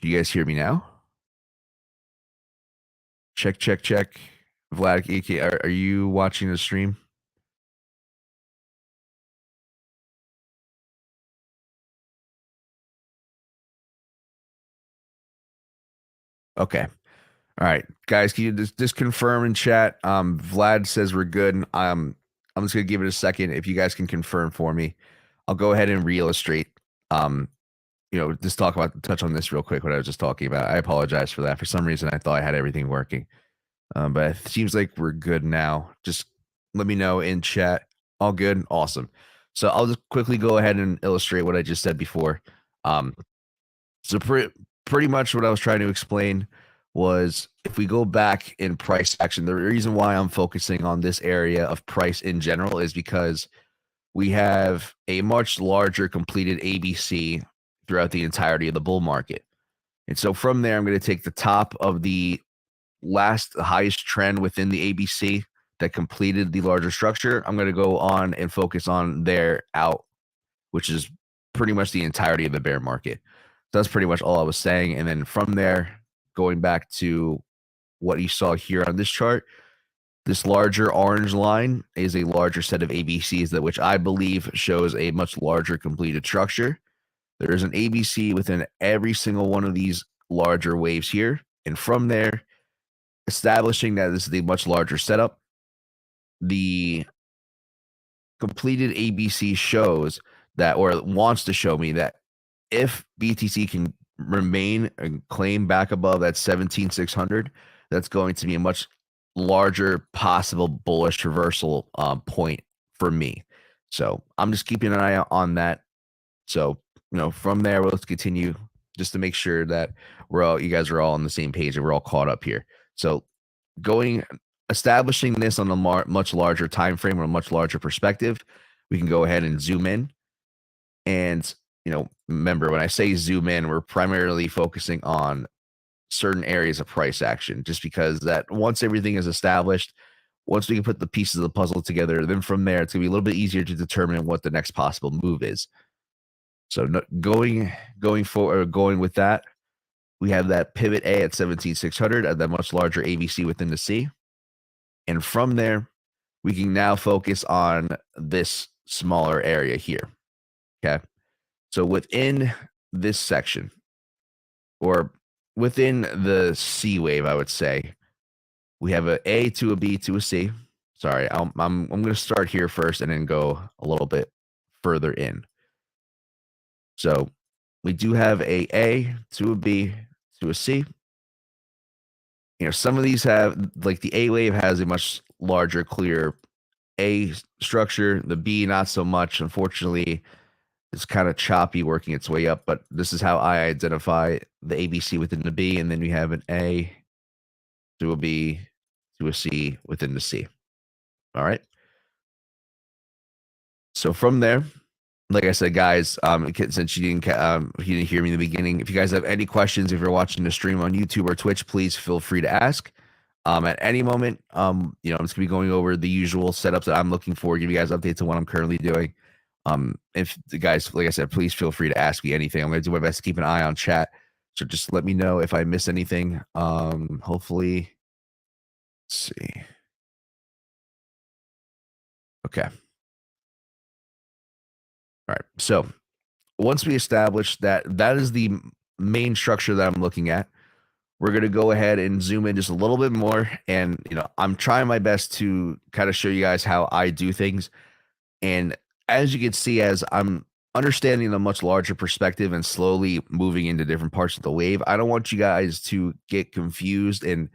Can you guys hear me now? Check, check, check. Vlad, AK, are you watching the stream? Okay. All right, guys, can you just confirm in chat? Vlad says we're good. I'm just gonna give it a second. If you guys can confirm for me, I'll go ahead and re-illustrate. Just touch on this real quick. What I was just talking about. I apologize for that. For some reason, I thought I had everything working, but it seems like we're good now. Just let me know in chat. All good, awesome. So I'll just quickly go ahead and illustrate what I just said before. Um, so pretty much what I was trying to explain was if we go back in price action, the reason why I'm focusing on this area of price in general is because we have a much larger completed ABC throughout the entirety of the bull market. And so from there, I'm going to take the top of the highest trend within the ABC that completed the larger structure. I'm going to go on and focus on their out, which is pretty much the entirety of the bear market. That's pretty much all I was saying. And then from there, going back to what you saw here on this chart, this larger orange line is a larger set of ABCs that which I believe shows a much larger completed structure. There is an ABC within every single one of these larger waves here. And from there, establishing that this is a much larger setup, the completed ABC shows that, or wants to show me that if BTC can remain and claim back above that 17,600, that's going to be a much larger possible bullish reversal point for me. So I'm just keeping an eye on that. So, from there, let's continue just to make sure that you guys are all on the same page and we're all caught up here. So establishing this on a much larger time frame or a much larger perspective, we can go ahead and zoom in. And remember, when I say zoom in, we're primarily focusing on certain areas of price action, just because that once everything is established, once we can put the pieces of the puzzle together, then from there, it's going to be a little bit easier to determine what the next possible move is. So going forward, going with that, we have that pivot A at 17,600 at that much larger ABC within the C. And from there, we can now focus on this smaller area here. Okay. So within this section, or within the C wave, I would say, we have an A to a B to a C. Sorry, I'm going to start here first and then go a little bit further in. So we do have A to a B to a C. Some of these have, like the A wave has a much larger, clear A structure. The B, not so much. Unfortunately, it's kind of choppy working its way up, but this is how I identify the ABC within the B. And then we have an A to a B to a C within the C. All right. So from there, like I said, guys, since you didn't hear me in the beginning, if you guys have any questions, if you're watching the stream on YouTube or Twitch, please feel free to ask. At any moment, I'm just gonna be going over the usual setups that I'm looking for, give you guys updates on what I'm currently doing. If the guys, like I said, please feel free to ask me anything. I'm gonna do my best to keep an eye on chat. So just let me know if I miss anything. Hopefully, let's see. Okay. All right. So once we establish that is the main structure that I'm looking at, we're going to go ahead and zoom in just a little bit more. And, I'm trying my best to kind of show you guys how I do things. And as you can see, as I'm understanding a much larger perspective and slowly moving into different parts of the wave, I don't want you guys to get confused and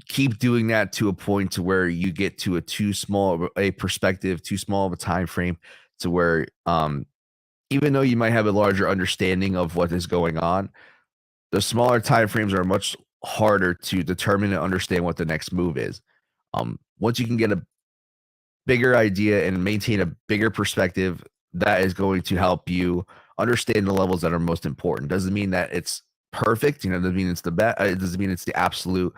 keep doing that to a point to where you get to a too small a perspective, too small of a time frame to where even though you might have a larger understanding of what is going on, the smaller time frames are much harder to determine and understand what the next move is. Once you can get a bigger idea and maintain a bigger perspective, that is going to help you understand the levels that are most important. Doesn't mean that it's perfect, doesn't mean it's the best. It doesn't mean it's the absolute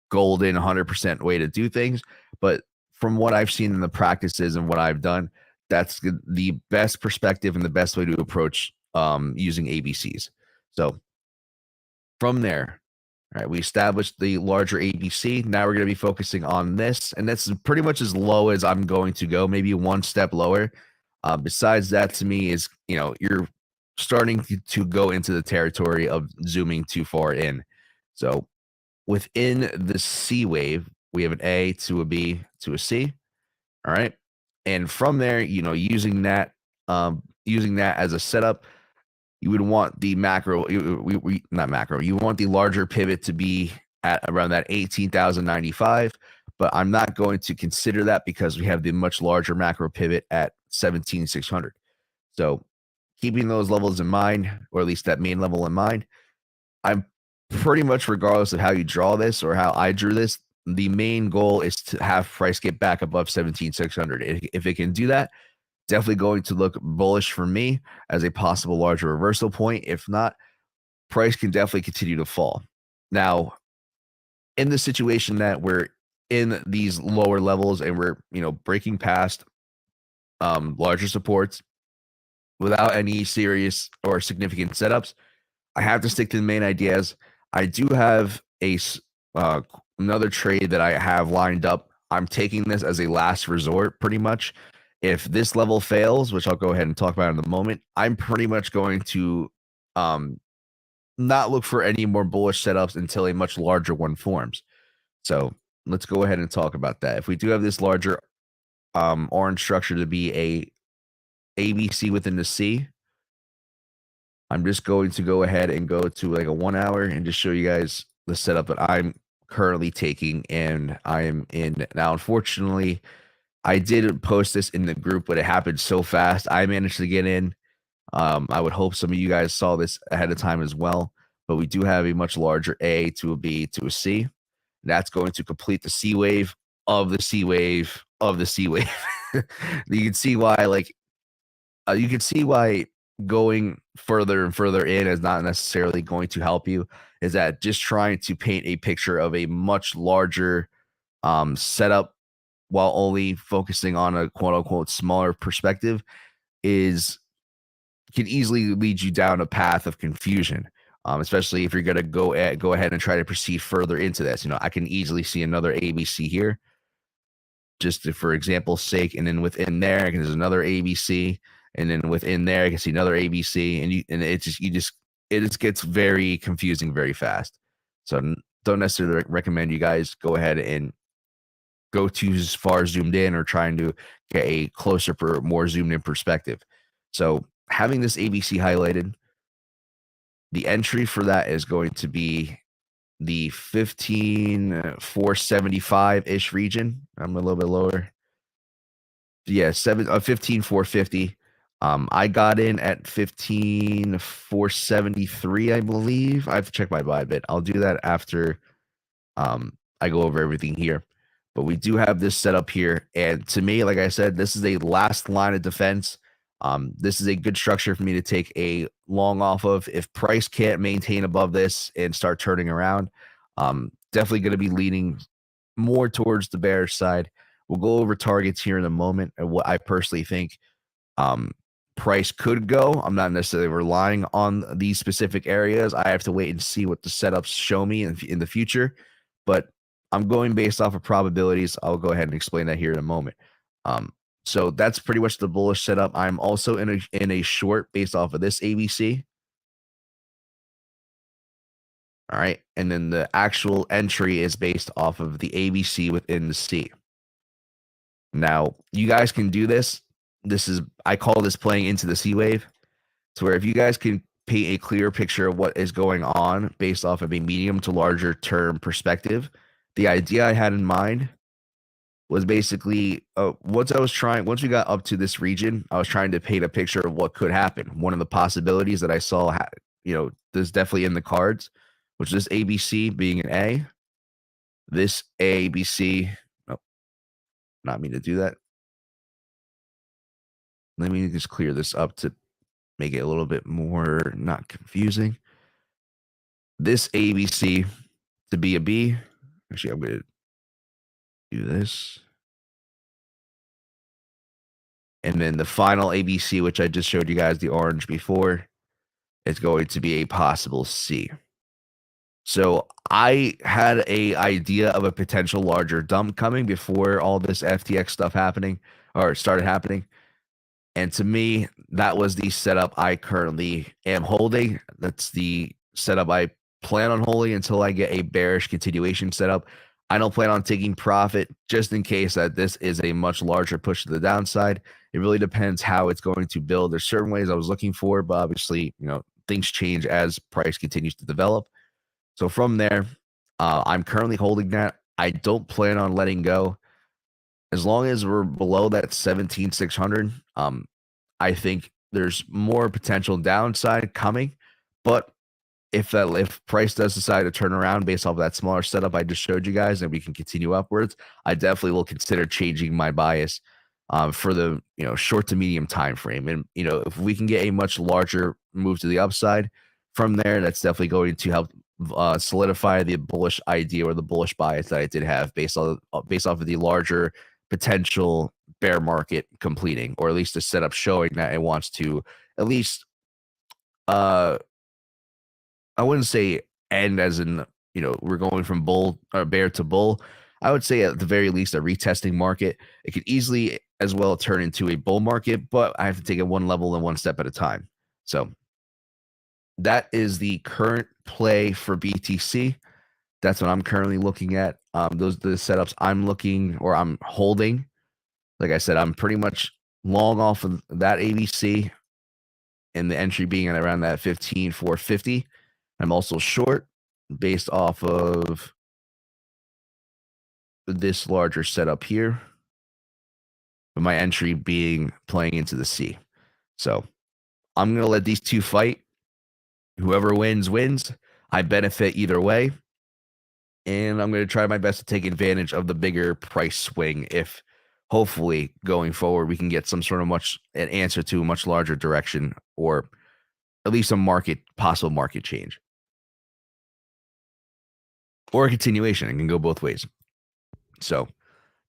golden 100% way to do things. But from what I've seen in the practices and what I've done, that's the best perspective and the best way to approach using ABCs. So From there, all right, we established the larger ABC. Now we're going to be focusing on this, and that's pretty much as low as I'm going to go, maybe one step lower. Besides that, to me, is you're starting to go into the territory of zooming too far in. So within the C wave, we have an A to a B to a C. All right, and from there, using that as a setup, you would want the macro, not macro, you want the larger pivot to be at around that 18,095. But I'm not going to consider that because we have the much larger macro pivot at 17,600. So keeping those levels in mind, or at least that main level in mind, I'm pretty much, regardless of how you draw this or how I drew this, the main goal is to have price get back above 17,600. If it can do that, definitely going to look bullish for me as a possible larger reversal point. If not, price can definitely continue to fall. Now, in the situation that we're in these lower levels and we're breaking past larger supports without any serious or significant setups, I have to stick to the main ideas. I do have another trade that I have lined up. I'm taking this as a last resort, pretty much. If this level fails, which I'll go ahead and talk about in a moment, I'm pretty much going to not look for any more bullish setups until a much larger one forms. So let's go ahead and talk about that. If we do have this larger orange structure to be a ABC within the C, I'm just going to go ahead and go to like a 1 hour and just show you guys the setup that I'm currently taking, and I am in now. Unfortunately, I did post this in the group, but it happened so fast. I managed to get in. I would hope some of you guys saw this ahead of time as well, but we do have a much larger A to a B to a C. That's going to complete the C wave of the C wave of the C wave. You can see why, going further and further in is not necessarily going to help you. Is that just trying to paint a picture of a much larger setup while only focusing on a quote unquote smaller perspective can easily lead you down a path of confusion. Especially if you're going to go ahead and try to proceed further into this. I can easily see another ABC here, just for example's sake, and then within there, there's another ABC, and then within there, I can see another ABC, and it just gets very confusing very fast. So don't necessarily recommend you guys go ahead and go too far zoomed in or trying to get a closer, more zoomed in perspective. So having this ABC highlighted, the entry for that is going to be the 15,475-ish region. I'm a little bit lower. Yeah, 15,450. I got in at 15,473, I believe. I have to check my buy bit. I'll do that after I go over everything here. But we do have this set up here, and to me, like I said, this is a last line of defense. This is a good structure for me to take a long off of. If price can't maintain above this and start turning around, definitely going to be leaning more towards the bearish side. We'll go over targets here in a moment and what I personally think price could go. I'm not necessarily relying on these specific areas. I have to wait and see what the setups show me in the future, but I'm going based off of probabilities. I'll go ahead and explain that here in a moment. So that's pretty much the bullish setup. I'm also in a short based off of this ABC. All right. And then the actual entry is based off of the ABC within the C. Now, you guys can do this. I call this playing into the C wave. To where if you guys can paint a clear picture of what is going on based off of a medium to larger term perspective, the idea I had in mind was basically once we got up to this region, I was trying to paint a picture of what could happen. One of the possibilities that I saw, there's definitely in the cards, which is this ABC being an A, this ABC. Nope, not mean to do that. Let me just clear this up to make it a little bit more not confusing. This ABC to be a B. Actually, I'm going to do this. And then the final ABC, which I just showed you guys the orange before, is going to be a possible C. So I had a idea of a potential larger dump coming before all this FTX stuff happening or started happening. And to me, that was the setup I currently am holding. That's the setup I plan on holding until I get a bearish continuation setup. I don't plan on taking profit just in case that this is a much larger push to the downside. It really depends how it's going to build. There's certain ways I was looking for, but obviously, things change as price continues to develop. So from there, I'm currently holding that. I don't plan on letting go as long as we're below that 17,600. I think there's more potential downside coming, but if price does decide to turn around based off of that smaller setup I just showed you guys, and we can continue upwards, I definitely will consider changing my bias for the short to medium time frame. And if we can get a much larger move to the upside from there, that's definitely going to help solidify the bullish idea or the bullish bias that I did have based off of the larger potential bear market completing, or at least a setup showing that it wants to at least uh I wouldn't say end as in we're going from bull or bear to bull. I would say at the very least a retesting market. It could easily as well turn into a bull market, but I have to take it one level and one step at a time. So that is the current play for BTC. That's what I'm currently looking at. Those are the setups I'm looking or I'm holding. Like I said, I'm pretty much long off of that ABC and the entry being at around that 15,450. I'm also short based off of this larger setup here, but my entry being playing into the C. So I'm going to let these two fight. Whoever wins, wins. I benefit either way. And I'm going to try my best to take advantage of the bigger price swing if hopefully going forward we can get some sort of an answer to a much larger direction, or at least a possible market change. Or a continuation. It can go both ways. So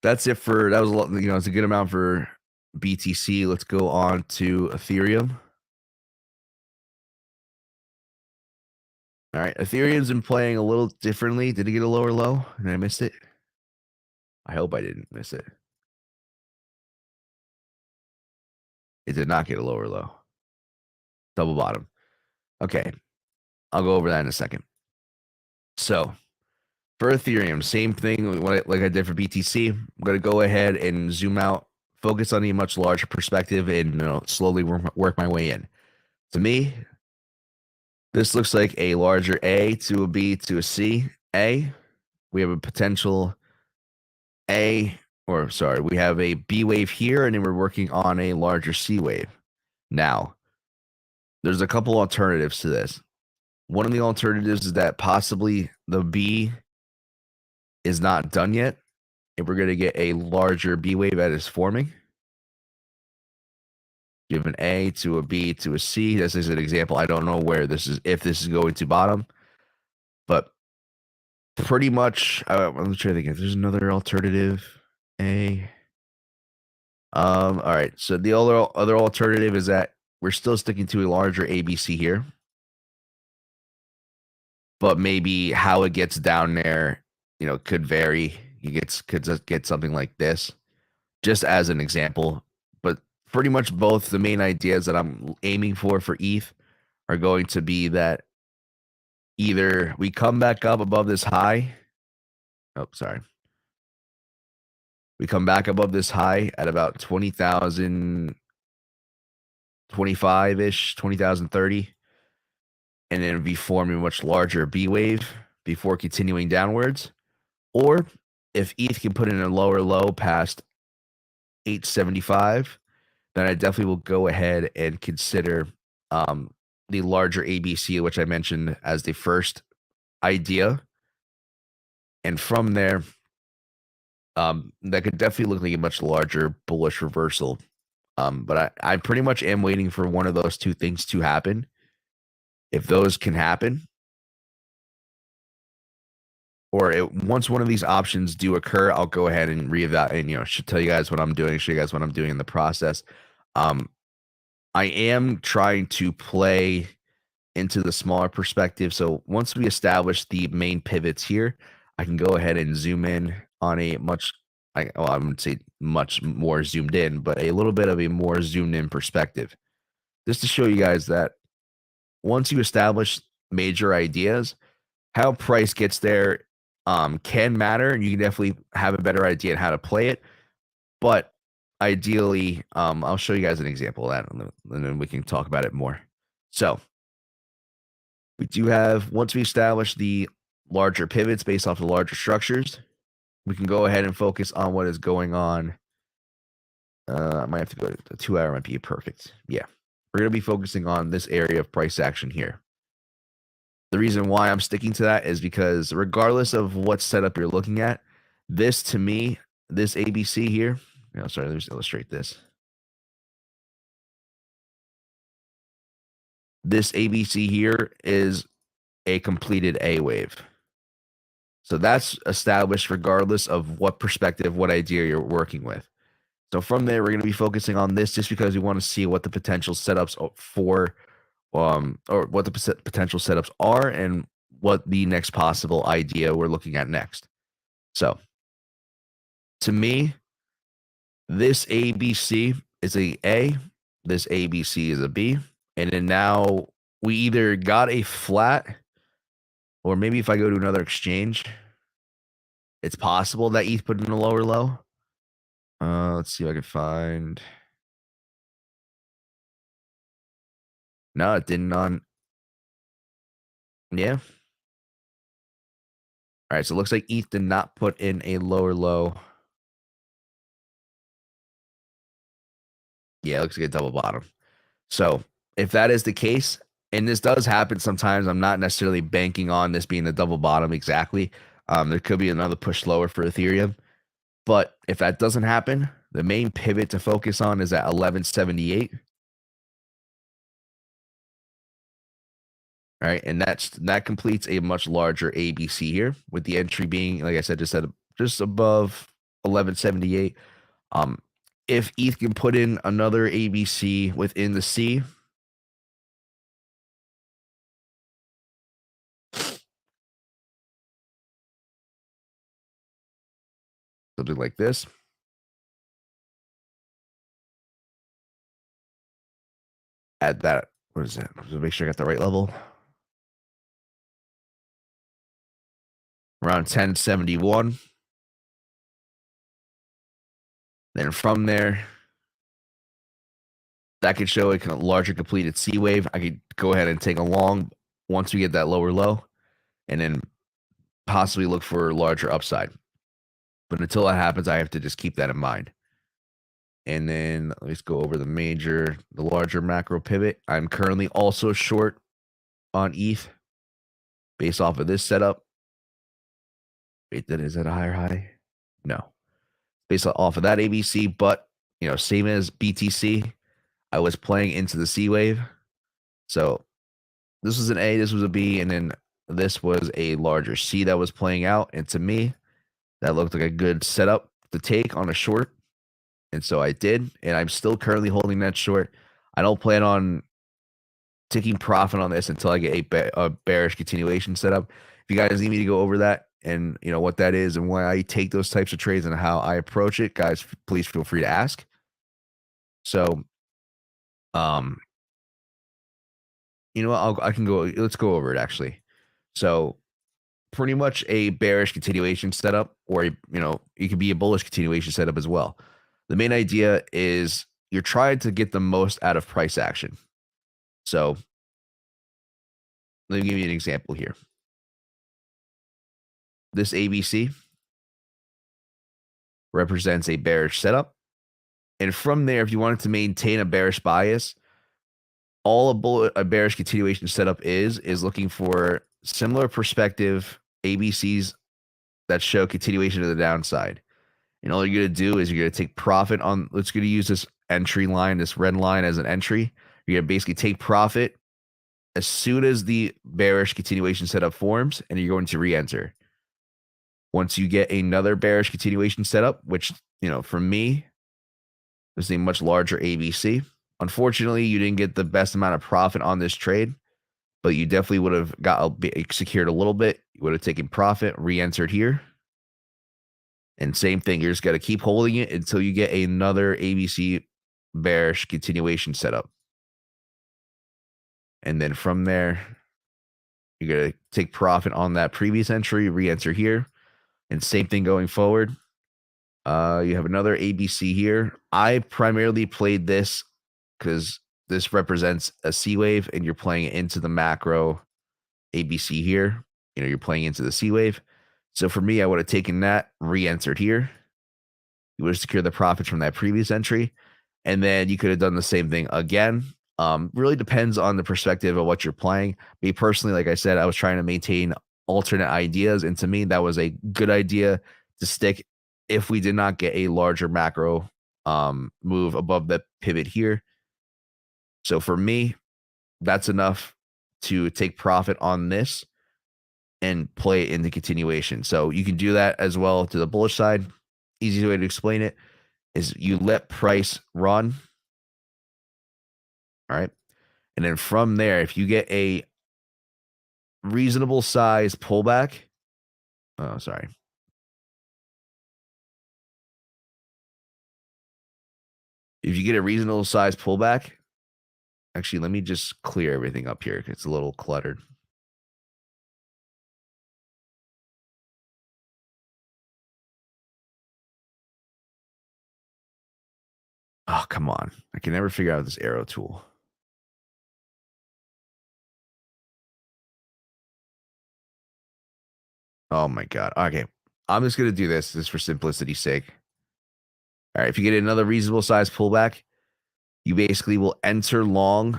that's it that was a lot, it's a good amount for BTC. Let's go on to Ethereum. All right, Ethereum's been playing a little differently. Did it get a lower low? And I missed it? I hope I didn't miss it. It did not get a lower low. Double bottom. Okay, I'll go over that in a second. So for Ethereum, same thing like I did for BTC. I'm going to go ahead and zoom out, focus on a much larger perspective, and slowly work my way in. To me, this looks like a larger A to a B to a C. A, we have a potential we have a B wave here, and then we're working on a larger C wave. Now, there's a couple alternatives to this. One of the alternatives is that possibly the B is not done yet, and we're going to get a larger B wave that is forming. Give an A to a B to a C. This is an example. I don't know where if this is going to bottom, but pretty much, I'm trying to think if there's another alternative. All right. So the other alternative is that we're still sticking to a larger ABC here, but maybe how it gets down there, could vary. Could get something like this, just as an example. But pretty much both the main ideas that I'm aiming for ETH are going to be that either we come back up above this high. Oh, sorry. We come back above this high at about 20,025-ish, 20,030, and then we form a much larger B wave before continuing downwards. Or if ETH can put in a lower low past 875, then I definitely will go ahead and consider the larger ABC, which I mentioned as the first idea. And from there, that could definitely look like a much larger bullish reversal. But I pretty much am waiting for one of those two things to happen. If those can happen, or once one of these options do occur, I'll go ahead and reevaluate and should tell you guys what I'm doing, show you guys what I'm doing in the process. I am trying to play into the smaller perspective. So once we establish the main pivots here, I can go ahead and zoom in on a much, I wouldn't say much more zoomed in, but a little bit of a more zoomed in perspective, just to show you guys that once you establish major ideas, how price gets there can matter, and you can definitely have a better idea on how to play it. But ideally, I'll show you guys an example of that, and then we can talk about it more. So we do have, once we establish the larger pivots based off the larger structures, we can go ahead and focus on what is going on. I might have to go to the 2 hour might be perfect. Yeah. We're going to be focusing on this area of price action here. The reason why I'm sticking to that is because regardless of what setup you're looking at, this to me, this ABC here, sorry, let me just illustrate this. This ABC here is a completed A wave. So that's established regardless of what perspective, what idea you're working with. So from there, we're going to be focusing on this just because we want to see what the potential setups for, or what the potential setups are and what the next possible idea we're looking at next. So to me, this ABC is a A, this ABC is a B, and then now we either got a flat, or maybe if I go to another exchange, it's possible that ETH put in a lower low. Let's see if I can find. No, it didn't on. Yeah. All right, so it looks like ETH did not put in a lower low. Yeah, it looks like a double bottom. So if that is the case, and this does happen sometimes, I'm not necessarily banking on this being the double bottom exactly. There could be another push lower for Ethereum. But if that doesn't happen, the main pivot to focus on is at 1178. All right, and that completes a much larger ABC here, with the entry being, like I said, just above 1178. If ETH can put in another ABC within the C, something like this. Add that. What is that? Just make sure I got the right level. Around 1071. Then from there, that could show a larger completed C wave. I could go ahead and take a long once we get that lower low, and then possibly look for larger upside. But until that happens, I have to just keep that in mind. And then let's go over the larger macro pivot. I'm currently also short on ETH based off of this setup. Wait, then is that a higher high? No. Based off of that ABC, but same as BTC, I was playing into the C wave. So this was an A, this was a B, and then this was a larger C that was playing out. And to me, that looked like a good setup to take on a short. And so I did, and I'm still currently holding that short. I don't plan on taking profit on this until I get a bearish continuation setup. If you guys need me to go over that and what that is and why I take those types of trades and how I approach it, guys, please feel free to ask. So, I can go. Let's go over it actually. So, pretty much a bearish continuation setup, or it could be a bullish continuation setup as well. The main idea is you're trying to get the most out of price action. So let me give you an example here. This ABC represents a bearish setup. And from there, if you wanted to maintain a bearish bias, all a bearish continuation setup is looking for similar perspective ABCs that show continuation to the downside. And all you're going to do is you're going to take profit on, let's going to use this entry line, this red line as an entry. You're going to basically take profit as soon as the bearish continuation setup forms, and you're going to re-enter. Once you get another bearish continuation setup, which, for me, is a much larger ABC. Unfortunately, you didn't get the best amount of profit on this trade, but you definitely would have got a bit secured a little bit. You would have taken profit, re-entered here. And same thing, you're just got to keep holding it until you get another ABC bearish continuation setup. And then from there, you're going to take profit on that previous entry, re-enter here. And same thing going forward. You have another ABC here. I primarily played this because this represents a C wave and you're playing it into the macro ABC here. You know, you're playing into the C wave. So for me, I would have taken that, re-entered here. You would have secured the profits from that previous entry. And then you could have done the same thing again. Really depends on the perspective of what you're playing. Me personally, like I said, I was trying to maintain alternate ideas. And to me, that was a good idea to stick if we did not get a larger macro move above the pivot here. So for me, that's enough to take profit on this and play it into continuation. So you can do that as well to the bullish side. Easy way to explain it is you let price run. All right. And then from there, if you get a reasonable size pullback, oh, sorry. If you get a reasonable size pullback, actually, let me just clear everything up here. It's a little cluttered. Oh, come on. I can never figure out this arrow tool. Oh my God. Okay. I'm just going to do this just for simplicity's sake. All right. If you get another reasonable size pullback, you basically will enter long,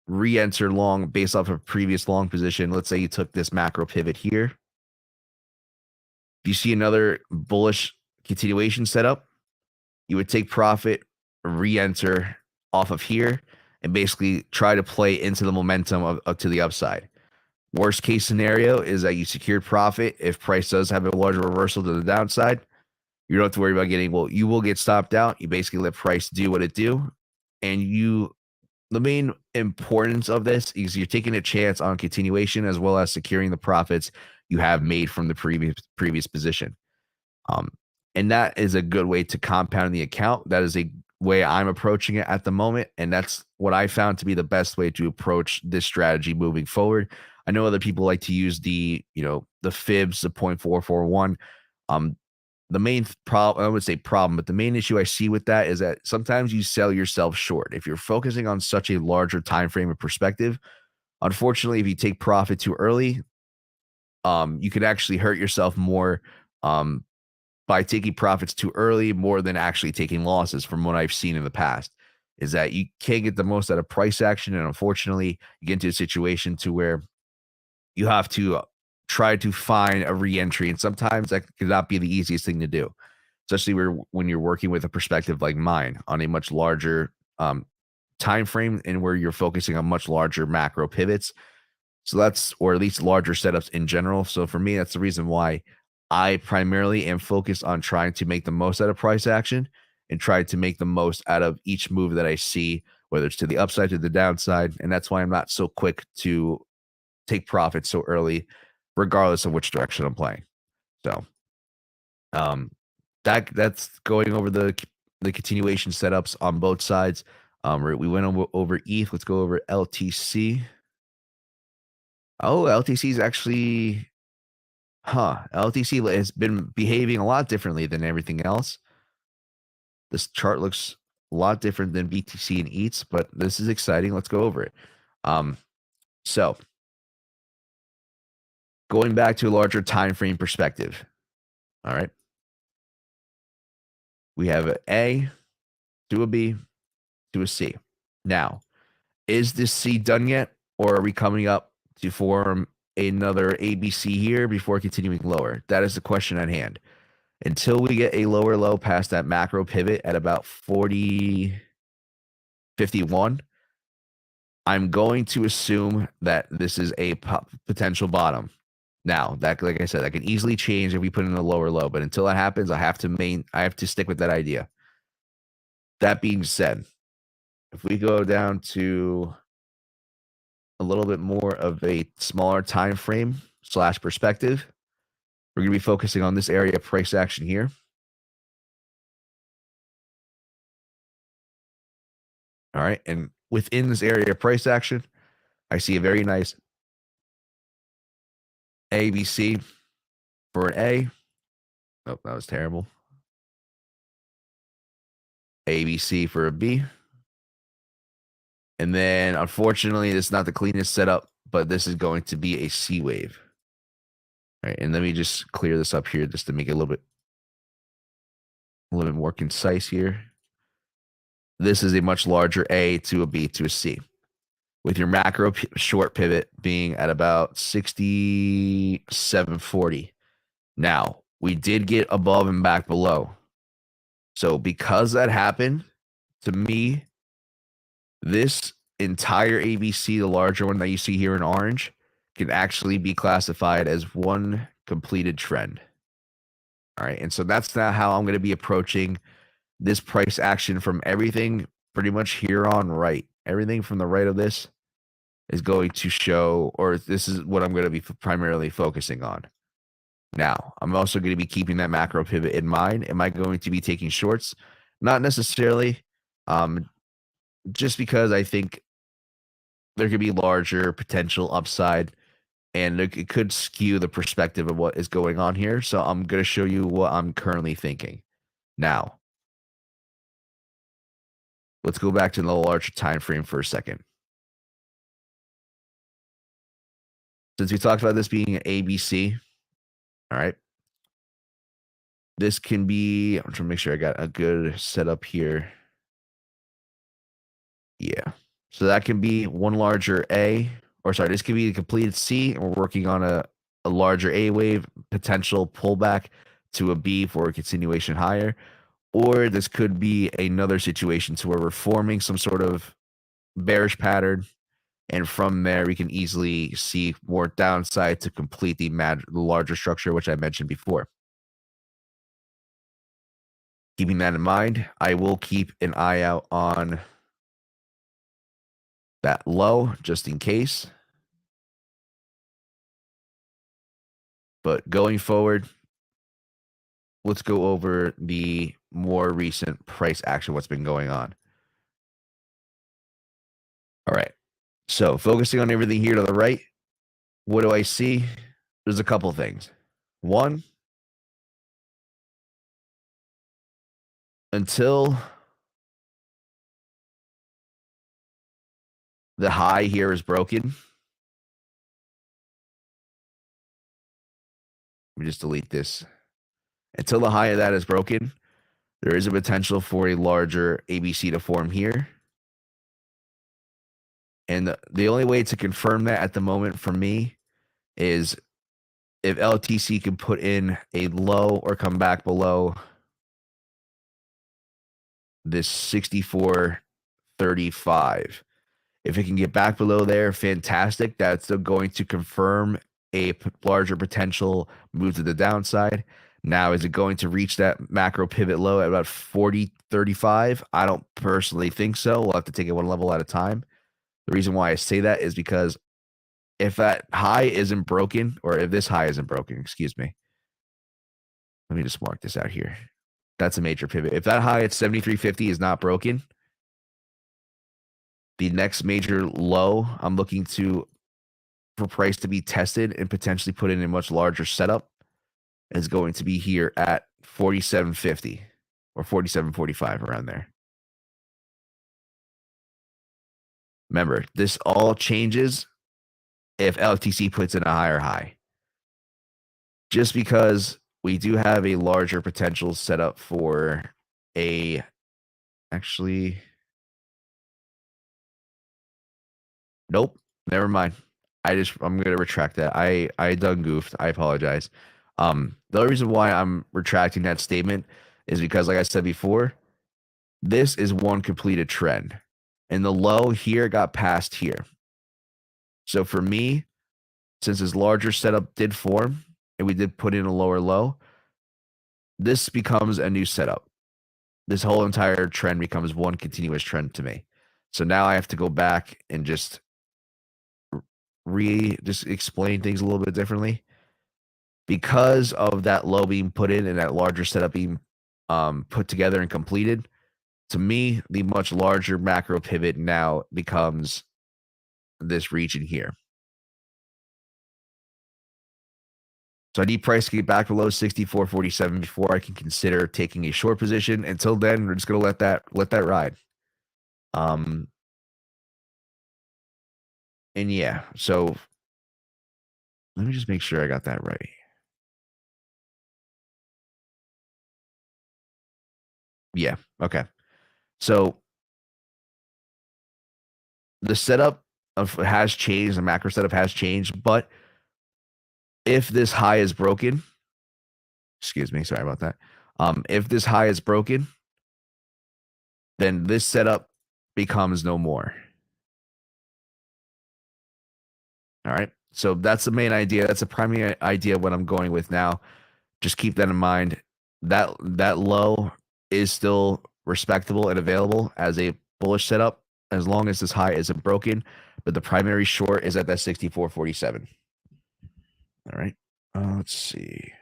re-enter long based off of previous long position. Let's say you took this macro pivot here. If you see another bullish continuation setup, you would take profit, re-enter off of here, and basically try to play into the momentum of to the upside. Worst case scenario is that you secured profit. If price does have a larger reversal to the downside, you don't have to worry about getting, well, you will get stopped out. You basically let price do what it do. And the main importance of this is you're taking a chance on continuation as well as securing the profits you have made from the previous position. And that is a good way to compound the account. That is a way I'm approaching it at the moment. And that's what I found to be the best way to approach this strategy moving forward. I know other people like to use the fibs, the 0.441. The main problem, I would say problem, but the main issue I see with that is that sometimes you sell yourself short. If you're focusing on such a larger time frame of perspective, unfortunately, if you take profit too early, you could actually hurt yourself more by taking profits too early more than actually taking losses from what I've seen in the past. Is that you can't get the most out of price action. And unfortunately, you get into a situation to where you have to try to find a re-entry. And sometimes that could not be the easiest thing to do, especially when you're working with a perspective like mine on a much larger time frame and where you're focusing on much larger macro pivots. So that's, or at least larger setups in general. So for me, that's the reason why I primarily am focused on trying to make the most out of price action and try to make the most out of each move that I see, whether it's to the upside, to the downside. And that's why I'm not so quick to take profits so early, regardless of which direction I'm playing. So that's going over the continuation setups on both sides. We went over ETH. Let's go over LTC. Oh, LTC is actually, LTC has been behaving a lot differently than everything else. This chart looks a lot different than BTC and ETH, but this is exciting. Let's go over it. So going back to a larger time frame perspective. All right. We have an A to a B to a C. Now, is this C done yet, or are we coming up to form another ABC here before continuing lower? That is the question at hand. Until we get a lower low past that macro pivot at about 40.51, I'm going to assume that this is a potential bottom. Now, that, like I said, that can easily change if we put in a lower low, but until that happens, I have to stick with that idea. That being said, if we go down to, a little bit more of a smaller time frame / perspective, we're going to be focusing on this area of price action here. All right. And within this area of price action, I see a very nice ABC for an A. Oh, that was terrible. ABC for a B. And then, unfortunately, this is not the cleanest setup, but this is going to be a C wave. All right, and let me just clear this up here just to make it a little bit more concise here. This is a much larger A to a B to a C, with your macro short pivot being at about 67.40. Now, we did get above and back below. So because that happened, to me, this entire ABC, the larger one that you see here in orange, can actually be classified as one completed trend. All right. And so that's not how I'm going to be approaching this price action from everything pretty much here on right. Everything from the right of this is going to show, or this is what I'm going to be primarily focusing on. Now, I'm also going to be keeping that macro pivot in mind. Am I going to be taking shorts? Not necessarily, just because I think there could be larger potential upside, and it could skew the perspective of what is going on here. So I'm going to show you what I'm currently thinking. Now, let's go back to the larger time frame for a second. Since we talked about this being an ABC, all right, this can be, I'm trying to make sure I got a good setup here. Yeah. So that can be one larger A, or sorry, this could be a completed C, and we're working on a larger A wave, potential pullback to a B for a continuation higher. Or this could be another situation to where we're forming some sort of bearish pattern, and from there we can easily see more downside to complete the larger structure, which I mentioned before. Keeping that in mind, I will keep an eye out on that low just in case. But going forward, let's go over the more recent price action, what's been going on. All right. So focusing on everything here to the right, what do I see? There's a couple things. One, until the high here is broken. Let me just delete this. Until the high of that is broken, there is a potential for a larger ABC to form here. And the only way to confirm that at the moment for me is if LTC can put in a low or come back below this 64.35. If it can get back below there, fantastic. That's going to confirm a larger potential move to the downside. Now, is it going to reach that macro pivot low at about 40.35? I don't personally think so. We'll have to take it one level at a time. The reason why I say that is because if that high isn't broken, or if this high isn't broken, excuse me. Let me just mark this out here. That's a major pivot. If that high at 73.50 is not broken, the next major low I'm looking for price to be tested and potentially put in a much larger setup is going to be here at 47.50 or 47.45, around there. Remember, this all changes if LTC puts in a higher high. Just because we do have a larger potential setup for a, actually, nope, never mind. I'm going to retract that. I done goofed. I apologize. The only reason why I'm retracting that statement is because, like I said before, this is one completed trend, and the low here got passed here. So for me, since this larger setup did form and we did put in a lower low, this becomes a new setup. This whole entire trend becomes one continuous trend to me. So now I have to go back and just just explain things a little bit differently. Because of that low being put in and that larger setup being put together and completed, to me, the much larger macro pivot now becomes this region here. So I need price to get back below 64.47 before I can consider taking a short position. Until then, we're just gonna let that ride. And yeah, so let me just make sure I got that right. Yeah, okay. So the setup has changed, the macro setup has changed, but if this high is broken, excuse me, sorry about that. If this high is broken, then this setup becomes no more. All right. So that's the main idea. That's the primary idea of what I'm going with now. Just keep that in mind. That low is still respectable and available as a bullish setup as long as this high isn't broken. But the primary short is at that 64.47. All right. Let's see.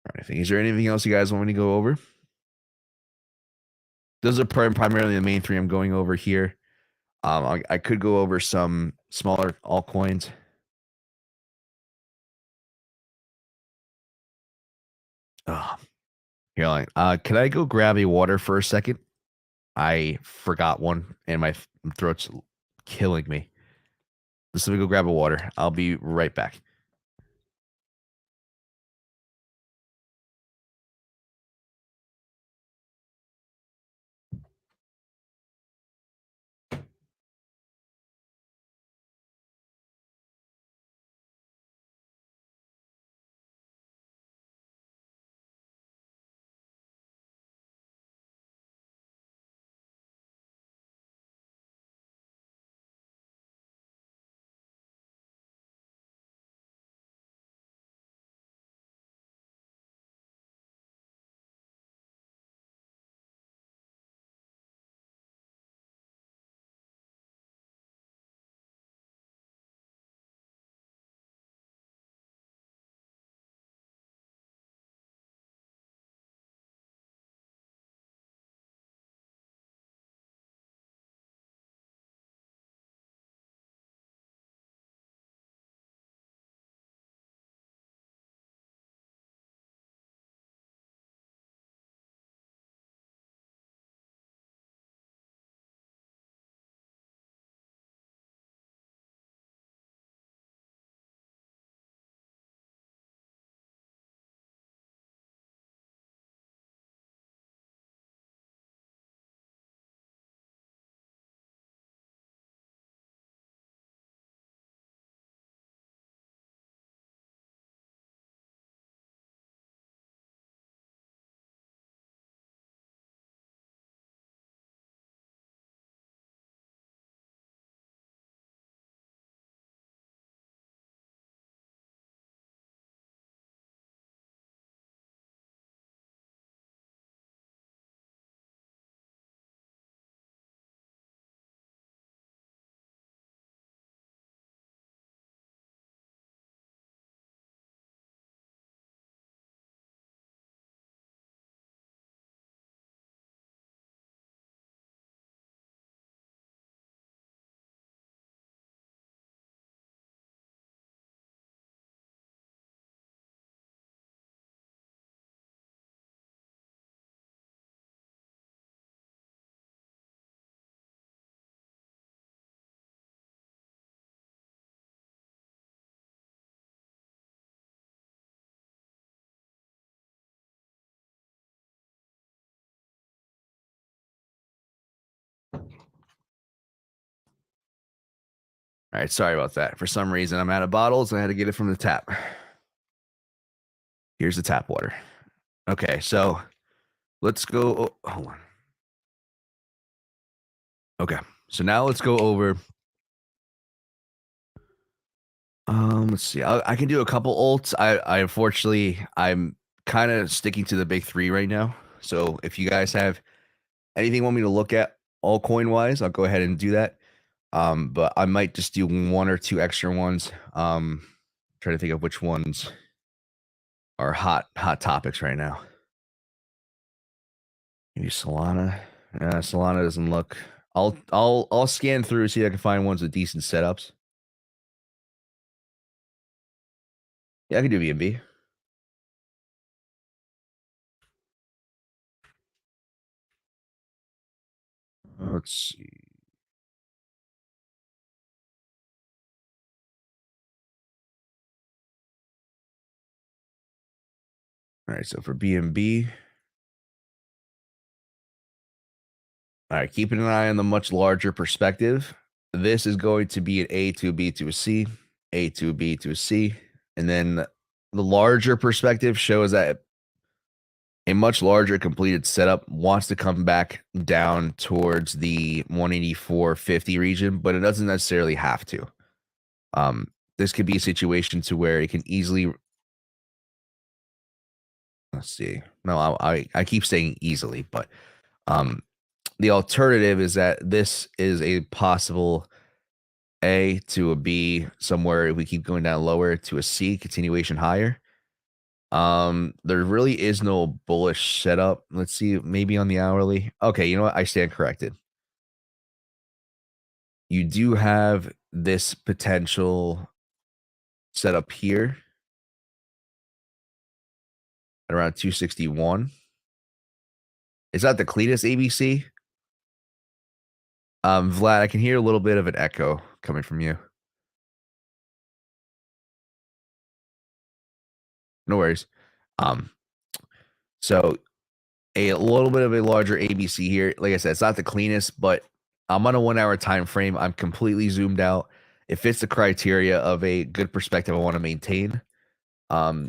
All right. Is there anything else you guys want me to go over? Those are primarily the main three I'm going over here. I could go over some smaller altcoins. Oh, here, can I go grab a water for a second? I forgot one, and my throat's killing me. Let me go grab a water. I'll be right back. All right, sorry about that. For some reason, I'm out of bottles. I had to get it from the tap. Here's the tap water. Okay, so let's go. Oh, hold on. Okay, so now let's go over. Let's see. I can do a couple ults. I unfortunately I'm kind of sticking to the big three right now. So if you guys have anything you want me to look at altcoin wise, I'll go ahead and do that. But I might just do one or two extra ones. Try to think of which ones are hot topics right now. Maybe Solana. Solana doesn't look. I'll scan through, see if I can find ones with decent setups. Yeah, I can do BNB. Let's see. All right, so for BNB, all right, keeping an eye on the much larger perspective. This is going to be an A to a B to a C, A to a B to a C, and then the larger perspective shows that a much larger completed setup wants to come back down towards the 184.50 region, but it doesn't necessarily have to. This could be a situation to where it can easily. Let's see. No, I keep saying easily, but the alternative is that this is a possible A to a B somewhere. If we keep going down lower to a C, continuation higher. There really is no bullish setup. Let's see, maybe on the hourly. Okay, you know what? I stand corrected. You do have this potential setup here at around 261. Is that the cleanest ABC? Vlad, I can hear a little bit of an echo coming from you. No worries. So a little bit of a larger ABC here. Like I said, it's not the cleanest, but I'm on a 1 hour time frame. I'm completely zoomed out. It fits the criteria of a good perspective I want to maintain.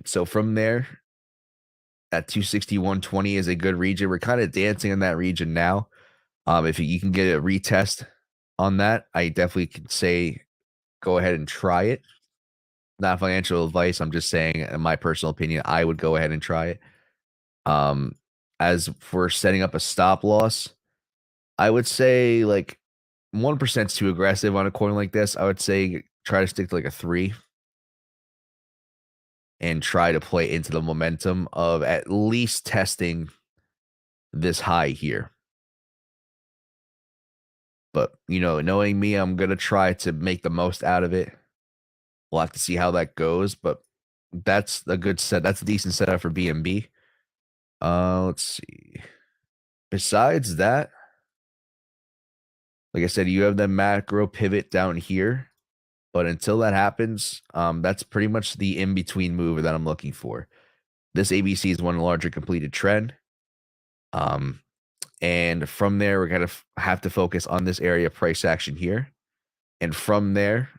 So from there, at 261.20 is a good region. We're kind of dancing in that region now. If you can get a retest on that, I definitely can say go ahead and try it. Not financial advice. I'm just saying, in my personal opinion, I would go ahead and try it. As for setting up a stop loss, I would say like 1% is too aggressive on a coin like this. I would say try to stick to like a 3 and try to play into the momentum of at least testing this high here. But, you know, knowing me, I'm going to try to make the most out of it. We'll have to see how that goes, but that's a good set. That's a decent setup for BNB. Let's see. Besides that, like I said, you have the macro pivot down here. But until that happens, that's pretty much the in-between move that I'm looking for. This ABC is one larger completed trend. And from there, we're going to have to focus on this area price action here. And from there,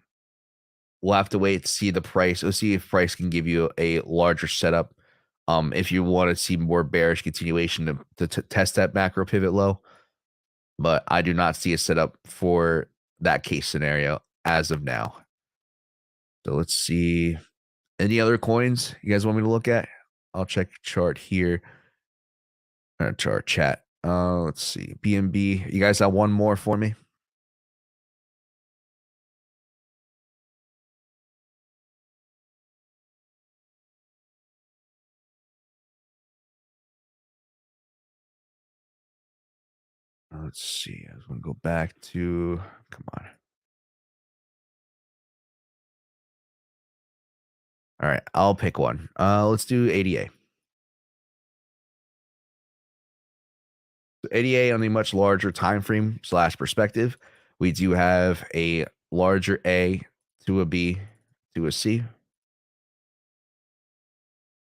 we'll have to wait to see the price. We'll see if price can give you a larger setup. If you want to see more bearish continuation to test that macro pivot low. But I do not see a setup for that case scenario as of now. So let's see. Any other coins you guys want me to look at? I'll check chart here. Chart chat. Let's see. BNB. You guys have one more for me? Let's see. I was going to go back to. Come on. All right. I'll pick one. Let's do ADA. ADA on a much larger time frame / perspective. We do have a larger A to a B to a C.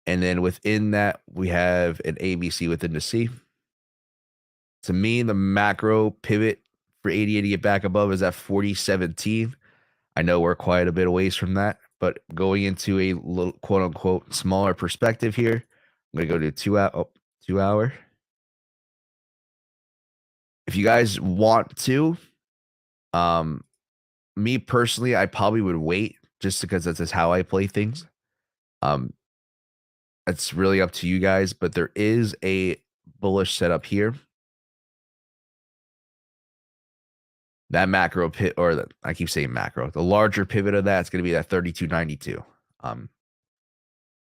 And then within that, we have an ABC within the C. To me, the macro pivot for ADA to get back above is at 40.17. I know we're quite a bit away from that, but going into a little quote unquote smaller perspective here, I'm going to go to 2 hour. If you guys want to, me personally, I probably would wait just because that's just how I play things. It's really up to you guys, but there is a bullish setup here. That macro pit, or I keep saying macro, the larger pivot of that's going to be that 32.92. Um,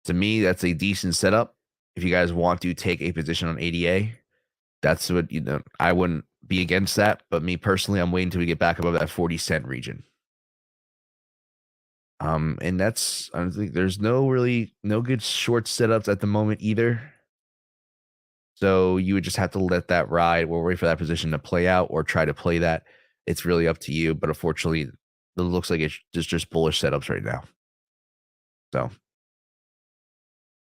to me, that's a decent setup. If you guys want to take a position on ADA, that's what, I wouldn't be against that. But me personally, I'm waiting till we get back above that 40 cent region. And that's, I don't think there's no good short setups at the moment either. So you would just have to let that ride or wait for that position to play out or try to play that. It's really up to you. But unfortunately, it looks like it's just bullish setups right now. So,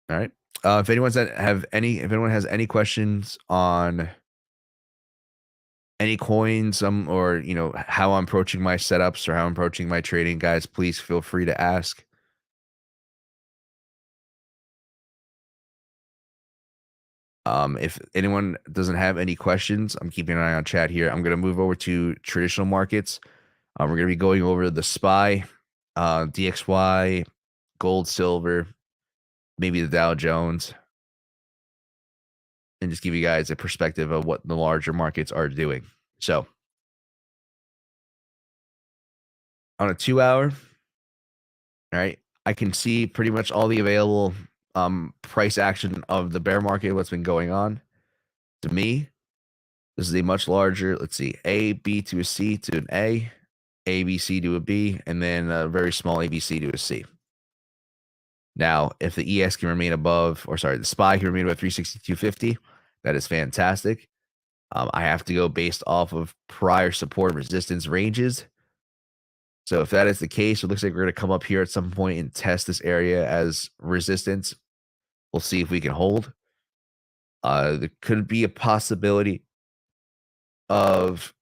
all right. If anyone has any questions on any coins, or how I'm approaching my setups or how I'm approaching my trading, guys, please feel free to ask. If anyone doesn't have any questions, I'm keeping an eye on chat here. I'm going to move over to traditional markets. We're going to be going over the SPY, DXY, gold, silver, maybe the Dow Jones, and just give you guys a perspective of what the larger markets are doing. So on a 2 hour, all right, I can see pretty much all the available price action of the bear market, what's been going on. To me, this is a much larger, let's see, A, B to a C to an A, B, C to a B, and then a very small ABC to a C. Now, if the ES can remain above, or sorry, the SPY can remain above 362.50, that is fantastic. I have to go based off of prior support resistance ranges. So if that is the case, it looks like we're going to come up here at some point and test this area as resistance. We'll see if we can hold. There could be a possibility of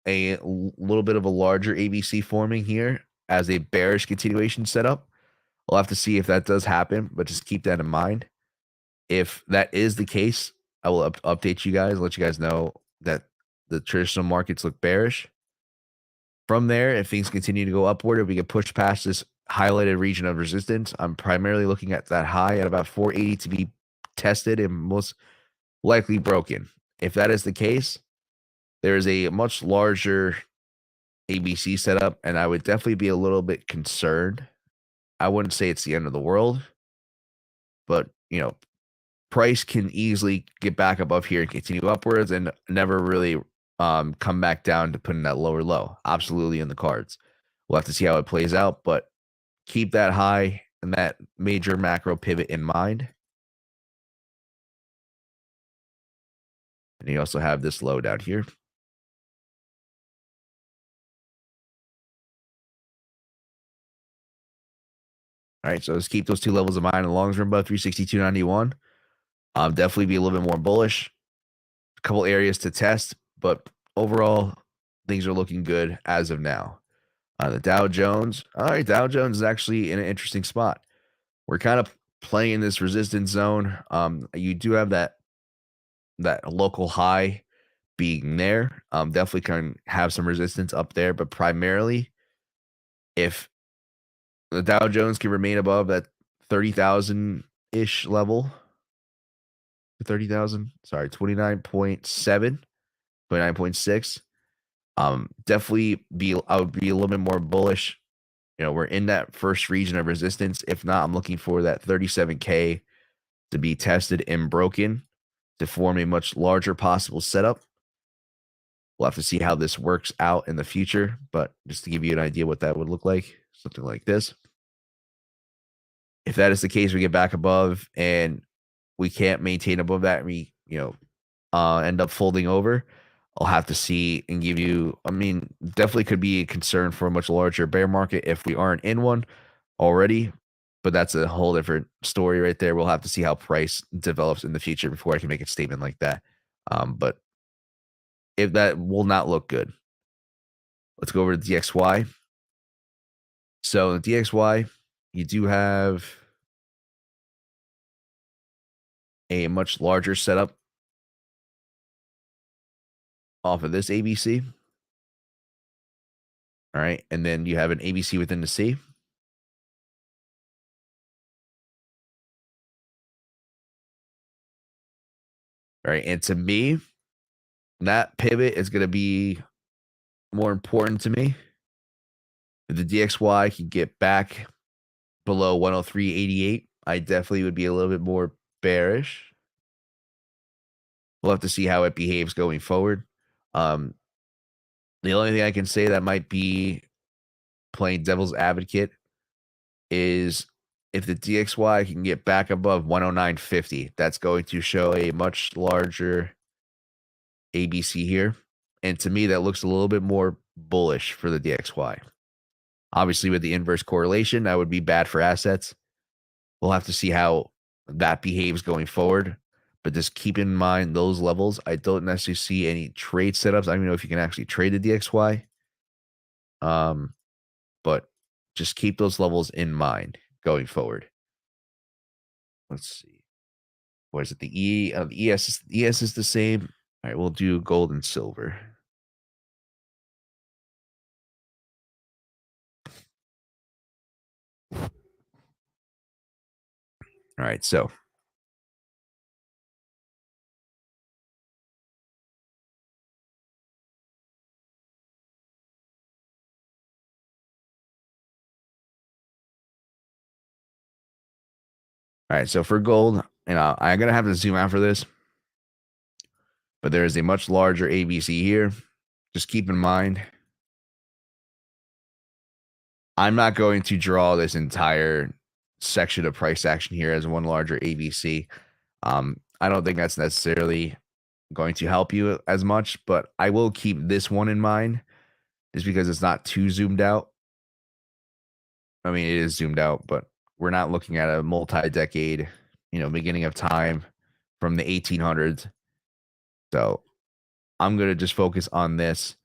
a little bit of a larger ABC forming here as a bearish continuation setup. We'll have to see if that does happen, but just keep that in mind. If that is the case, I will update you guys, let you guys know that the traditional markets look bearish. From there, if things continue to go upward, if we get pushed past this highlighted region of resistance, I'm primarily looking at that high at about 480 to be tested and most likely broken. If that is the case, there is a much larger ABC setup, and I would definitely be a little bit concerned. I wouldn't say it's the end of the world, but price can easily get back above here and continue upwards and never really come back down to putting that lower low. Absolutely in the cards. We'll have to see how it plays out, but keep that high and that major macro pivot in mind. And you also have this low down here. All right, so let's keep those two levels in mind. As long as we're above 362.91, definitely be a little bit more bullish. A couple areas to test, but overall, things are looking good as of now. The Dow Jones, all right, Dow Jones is actually in an interesting spot. We're kind of playing in this resistance zone. You do have that local high being there. Definitely can have some resistance up there, but primarily, if the Dow Jones can remain above that 30,000 ish level, 30,000, sorry, 29.7, 29.6. Definitely I would be a little bit more bullish. We're in that first region of resistance. If not, I'm looking for that 37K to be tested and broken to form a much larger possible setup. We'll have to see how this works out in the future, but just to give you an idea what that would look like, something like this. If that is the case, we get back above and we can't maintain above that, and we, end up folding over. I'll have to see and give you, definitely could be a concern for a much larger bear market if we aren't in one already, but that's a whole different story right there. We'll have to see how price develops in the future before I can make a statement like that. But if that will not look good, let's go over to DXY. So DXY, you do have a much larger setup off of this ABC. All right. And then you have an ABC within the C. All right. And to me, that pivot is going to be more important to me. If the DXY can get back below 103.88, I definitely would be a little bit more bearish. We'll have to see how it behaves going forward. The only thing I can say that might be playing devil's advocate is if the DXY can get back above 109.50, that's going to show a much larger ABC here. And to me, that looks a little bit more bullish for the DXY. Obviously, with the inverse correlation, that would be bad for assets. We'll have to see how that behaves going forward. But just keep in mind those levels. I don't necessarily see any trade setups. I don't even know if you can actually trade the DXY. But just keep those levels in mind going forward. Let's see. What is it? The ES is the same. All right, we'll do gold and silver. All right, so all right, so for gold, I'm gonna have to zoom out for this, but there is a much larger ABC here. Just keep in mind, I'm not going to draw this entire section of price action here as one larger ABC. I don't think that's necessarily going to help you as much, but I will keep this one in mind just because it's not too zoomed out. I mean, it is zoomed out, but we're not looking at a multi-decade, beginning of time from the 1800s. So I'm going to just focus on this.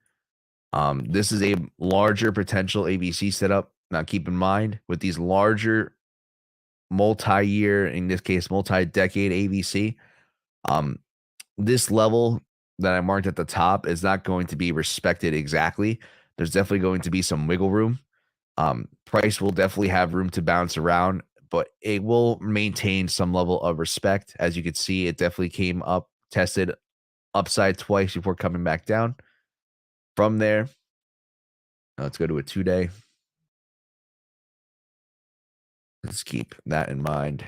This is a larger potential ABC setup. Now, keep in mind with these larger multi-year, in this case, multi-decade ABC, this level that I marked at the top is not going to be respected exactly. There's definitely going to be some wiggle room. Price will definitely have room to bounce around, but it will maintain some level of respect. As you can see, it definitely came up, tested upside twice before coming back down. From there, let's go to a 2-day. Let's keep that in mind.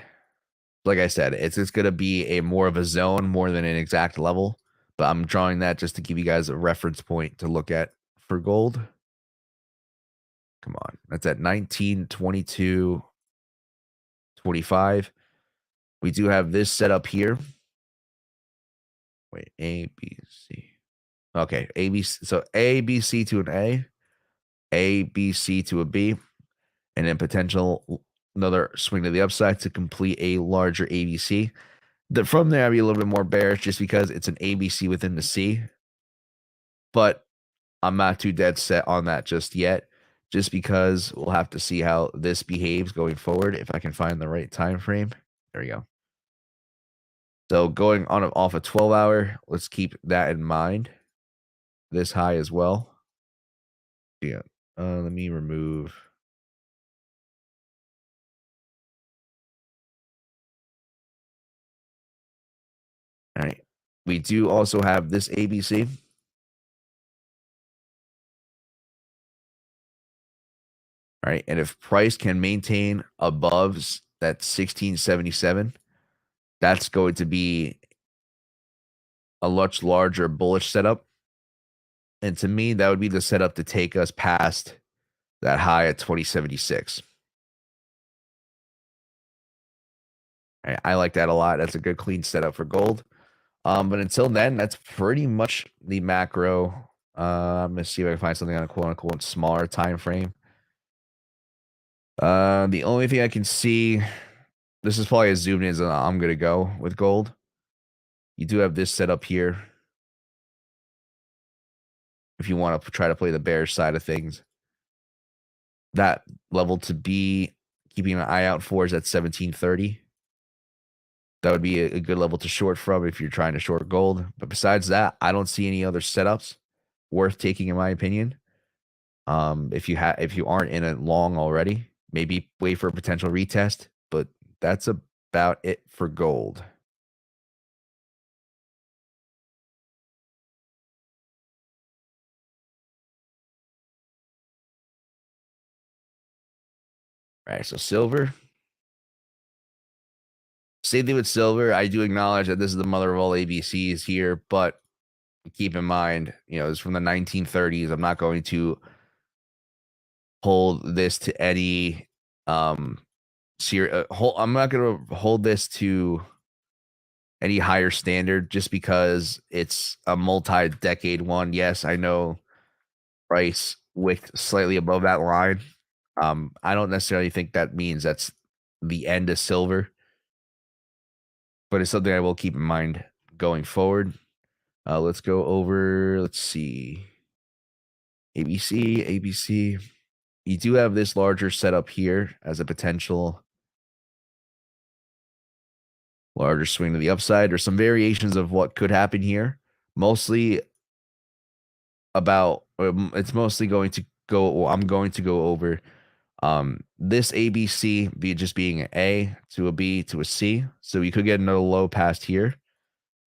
Like I said, it's going to be a more of a zone more than an exact level, but I'm drawing that just to give you guys a reference point to look at for gold. Come on. That's at 19.22.25. We do have this set up here. Wait, A, B, C. Okay, A, B, so A, B, C to an A, B, C to a B, and then potential another swing to the upside to complete a larger ABC. From there, I'd be a little bit more bearish just because it's an ABC within the C. But I'm not too dead set on that just yet, just because we'll have to see how this behaves going forward. If I can find the right time frame. There we go. So going on off a 12-hour, let's keep that in mind. This high as well. Yeah. Let me remove. All right. We do also have this ABC. All right. And if price can maintain above that 1677, that's going to be a much larger bullish setup. And to me, that would be the setup to take us past that high at 2076. I like that a lot. That's a good clean setup for gold. But until then, that's pretty much the macro. I'm gonna see if I can find something on a quote unquote smaller time frame. The only thing I can see, this is probably as zoomed in as I'm gonna go with gold. You do have this set up here. If you want to try to play the bearish side of things, that level to be keeping an eye out for is at 1730. That would be a good level to short from if you're trying to short gold. But besides that, I don't see any other setups worth taking, in my opinion. If you aren't in it long already, maybe wait for a potential retest. But that's about it for gold. All right, so silver. Same thing with silver. I do acknowledge that this is the mother of all ABCs here, but keep in mind, it's from the 1930s. I'm not going to hold this to any I'm not going to hold this to any higher standard just because it's a multi-decade one. Yes, I know price wicked slightly above that line. I don't necessarily think that means that's the end of silver, but it's something I will keep in mind going forward. Let's go over, let's see. ABC. You do have this larger setup here as a potential larger swing to the upside. There's some variations of what could happen here. Mostly it's mostly going to go, well, I'm going to go over this ABC just being an A to a B to a C. So you could get another low past here.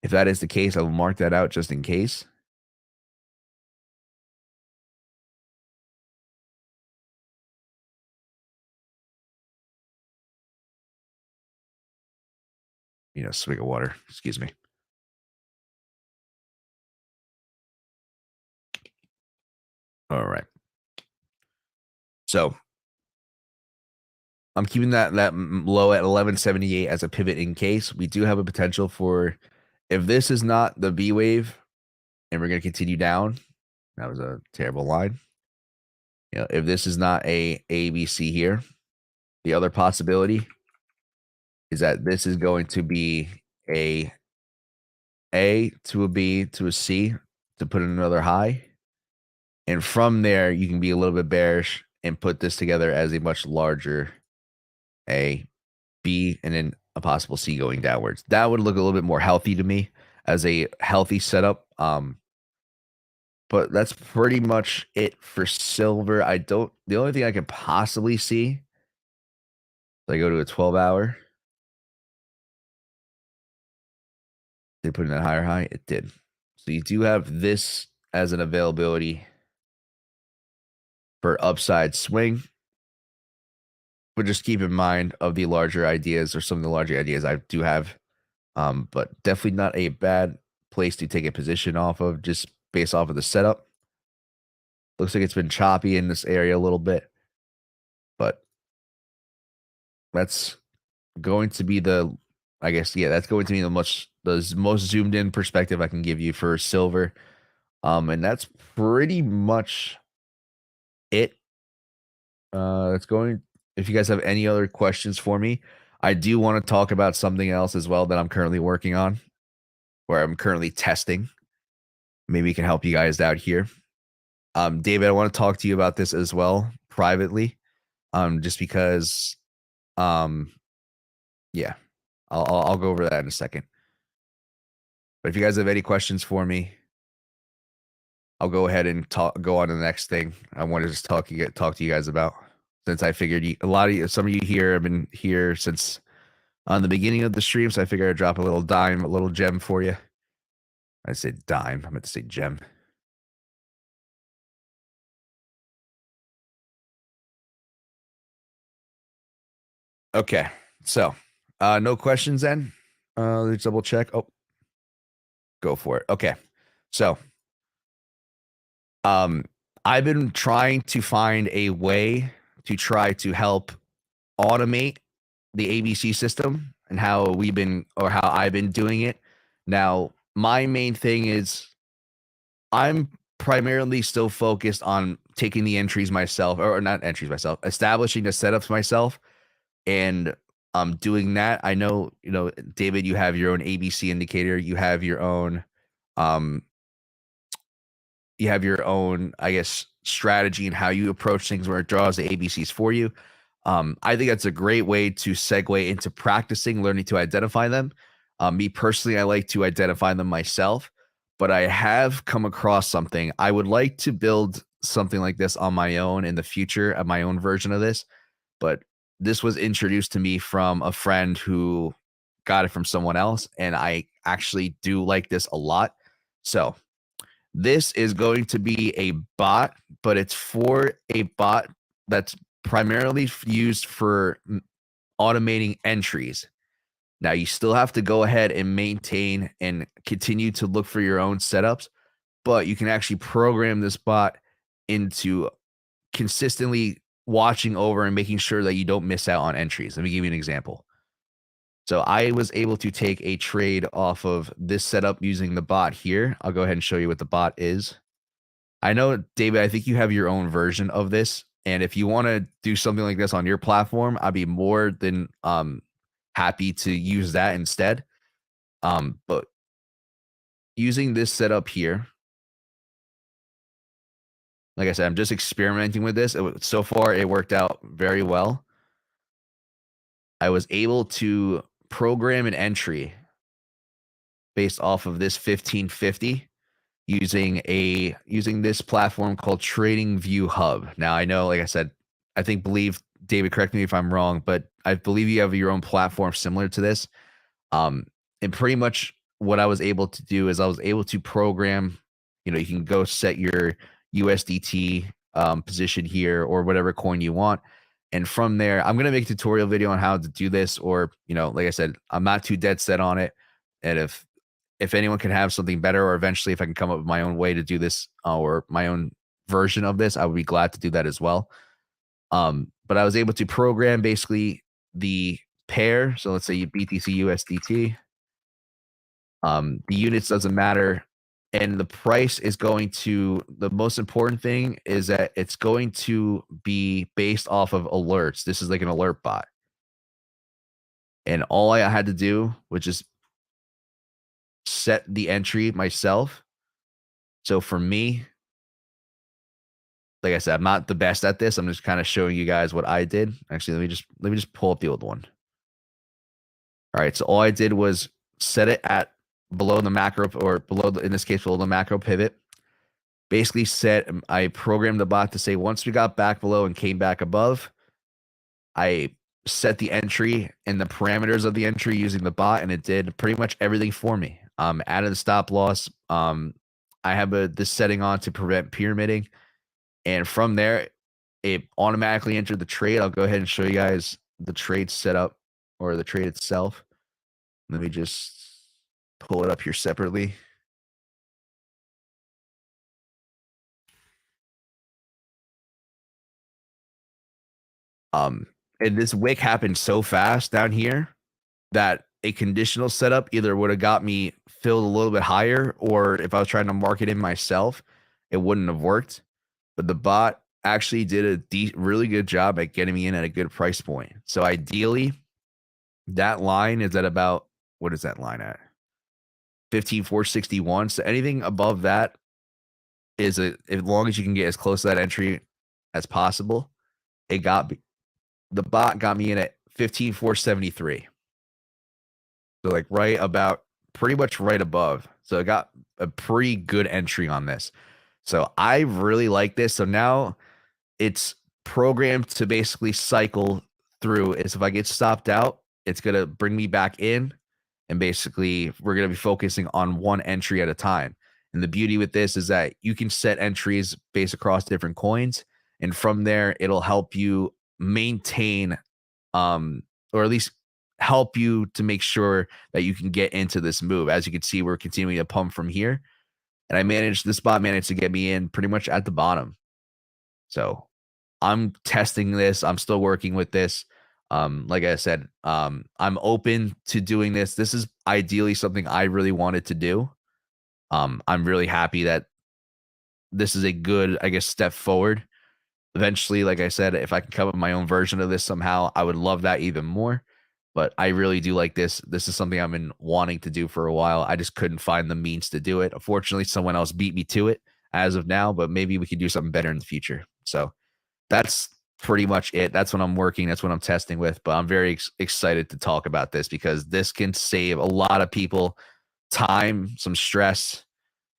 If that is the case, I will mark that out just in case. Swig of water. Excuse me. All right. So I'm keeping that low at 1178 as a pivot in case. We do have a potential for, if this is not the B wave and we're going to continue down, that was a terrible line. If this is not a ABC here, the other possibility is that this is going to be a to a B to a C to put in another high. And from there, you can be a little bit bearish and put this together as a much larger A, B, and then a possible C going downwards. That would look a little bit more healthy to me as a healthy setup. But that's pretty much it for silver. The only thing I could possibly see, I go to a 12-hour. Did it put in that higher high? It did. So you do have this as an availability for upside swing. But just keep in mind of the larger ideas or some of the larger ideas I do have. But definitely not a bad place to take a position off of just based off of the setup. Looks like it's been choppy in this area a little bit. But that's going to be that's going to be the most zoomed in perspective I can give you for silver. And that's pretty much it. If you guys have any other questions for me, I do want to talk about something else as well that I'm currently working on, where I'm currently testing. Maybe we can help you guys out here. David, I want to talk to you about this as well privately. Just because, yeah, I'll go over that in a second. But if you guys have any questions for me, I'll go ahead and go on to the next thing I wanted to talk to you guys about. Since I figured some of you here have been here since on the beginning of the stream, so I figured I'd drop a little gem for you. I said dime. I meant to say gem. Okay, so no questions then. Let's double check. Oh, go for it. Okay, so I've been trying to find a way to try to help automate the ABC system and how I've been doing it. Now, my main thing is I'm primarily still focused on taking the entries myself, or not entries myself, establishing the setups myself, and doing that. I know, David, you have your own ABC indicator. You have your own, I guess, strategy and how you approach things where it draws the ABCs for you. I think that's a great way to segue into practicing, learning to identify them. Me personally, I like to identify them myself, but I have come across something. I would like to build something like this on my own in the future, my own version of this, but this was introduced to me from a friend who got it from someone else, and I actually do like this a lot. So this is going to be a bot, but it's for a bot that's primarily used for automating entries. Now, you still have to go ahead and maintain and continue to look for your own setups, but you can actually program this bot into consistently watching over and making sure that you don't miss out on entries. Let me give you an example. So I was able to take a trade off of this setup using the bot here. I'll go ahead and show you what the bot is. I know, David, I think you have your own version of this. And if you want to do something like this on your platform, I'd be more than happy to use that instead. But using this setup here, like I said, I'm just experimenting with this. So far, it worked out very well. I was able to program an entry based off of this 1550 using this platform called TradingView Hub. Now, I know, like I said, believe David, correct me if I'm wrong, but I believe you have your own platform similar to this. And pretty much what I was able to do is I was able to program, you can go set your USDT position here or whatever coin you want. And from there, I'm going to make a tutorial video on how to do this, or, like I said, I'm not too dead set on it. And if anyone can have something better, or eventually if I can come up with my own way to do this or my own version of this, I would be glad to do that as well. But I was able to program basically the pair. So let's say you BTC USDT. The units doesn't matter. And the price is going to, the most important thing is that it's going to be based off of alerts. This is like an alert bot. And all I had to do was just set the entry myself. So for me, like I said, I'm not the best at this. I'm just kind of showing you guys what I did. Actually, let me just pull up the old one. All right. So all I did was set it at below the macro, or below in this case, below the macro pivot. Basically I programmed the bot to say, once we got back below and came back above, I set the entry and the parameters of the entry using the bot, and it did pretty much everything for me. Added the stop loss. I have this setting on to prevent pyramiding. And from there, it automatically entered the trade. I'll go ahead and show you guys the trade setup, or the trade itself. Let me just pull it up here separately. And this wick happened so fast down here that a conditional setup either would have got me filled a little bit higher, or if I was trying to market in myself, it wouldn't have worked. But the bot actually did a really good job at getting me in at a good price point. So ideally, that line is at about, what is that line at? 15,461. So anything above that is as long as you can get as close to that entry as possible. The bot got me in at 15,473. So like right about, pretty much right above. So I got a pretty good entry on this. So I really like this. So now it's programmed to basically cycle through. Is if I get stopped out, it's going to bring me back in. And basically, we're going to be focusing on one entry at a time. And the beauty with this is that you can set entries based across different coins. And from there, it'll help you maintain, or at least help you to make sure that you can get into this move. As you can see, we're continuing to pump from here. And this bot managed to get me in pretty much at the bottom. So I'm testing this. I'm still working with this. Like I said, I'm open to doing this. This is ideally something I really wanted to do. I'm really happy that this is a good, I guess, step forward. Eventually, like I said, if I can come up with my own version of this somehow, I would love that even more. But I really do like this. This is something I've been wanting to do for a while. I just couldn't find the means to do it. Unfortunately, someone else beat me to it as of now, but maybe we can do something better in the future. So that's pretty much it. That's what I'm working. That's what I'm testing with. But I'm very excited to talk about this, because this can save a lot of people time, some stress.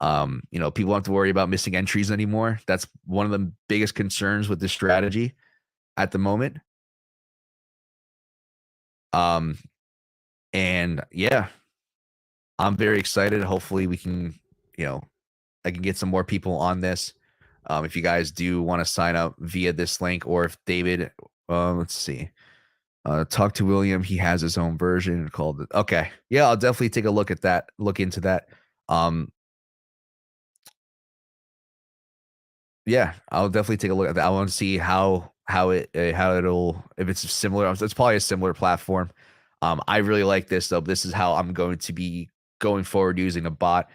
People don't have to worry about missing entries anymore. That's one of the biggest concerns with this strategy at the moment. And yeah, I'm very excited. Hopefully we can, I can get some more people on this. If you guys do want to sign up via this link, or if David, let's see, talk to William, he has his own version called. Okay, yeah, I'll definitely take a look at that. Look into that. Yeah, I'll definitely take a look at that. I want to see how it'll, if it's similar. It's probably a similar platform. I really like this though. This is how I'm going to be going forward using a bot.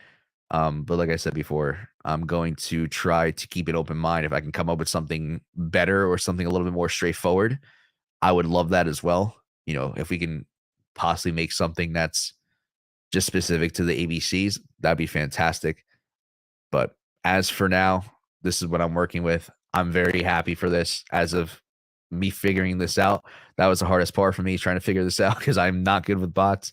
But like I said before, I'm going to try to keep an open mind. If I can come up with something better or something a little bit more straightforward, I would love that as well. You know, if we can possibly make something that's just specific to the ABCs, that'd be fantastic. But as for now, this is what I'm working with. I'm very happy for this as of me figuring this out. That was the hardest part for me, trying to figure this out because I'm not good with bots.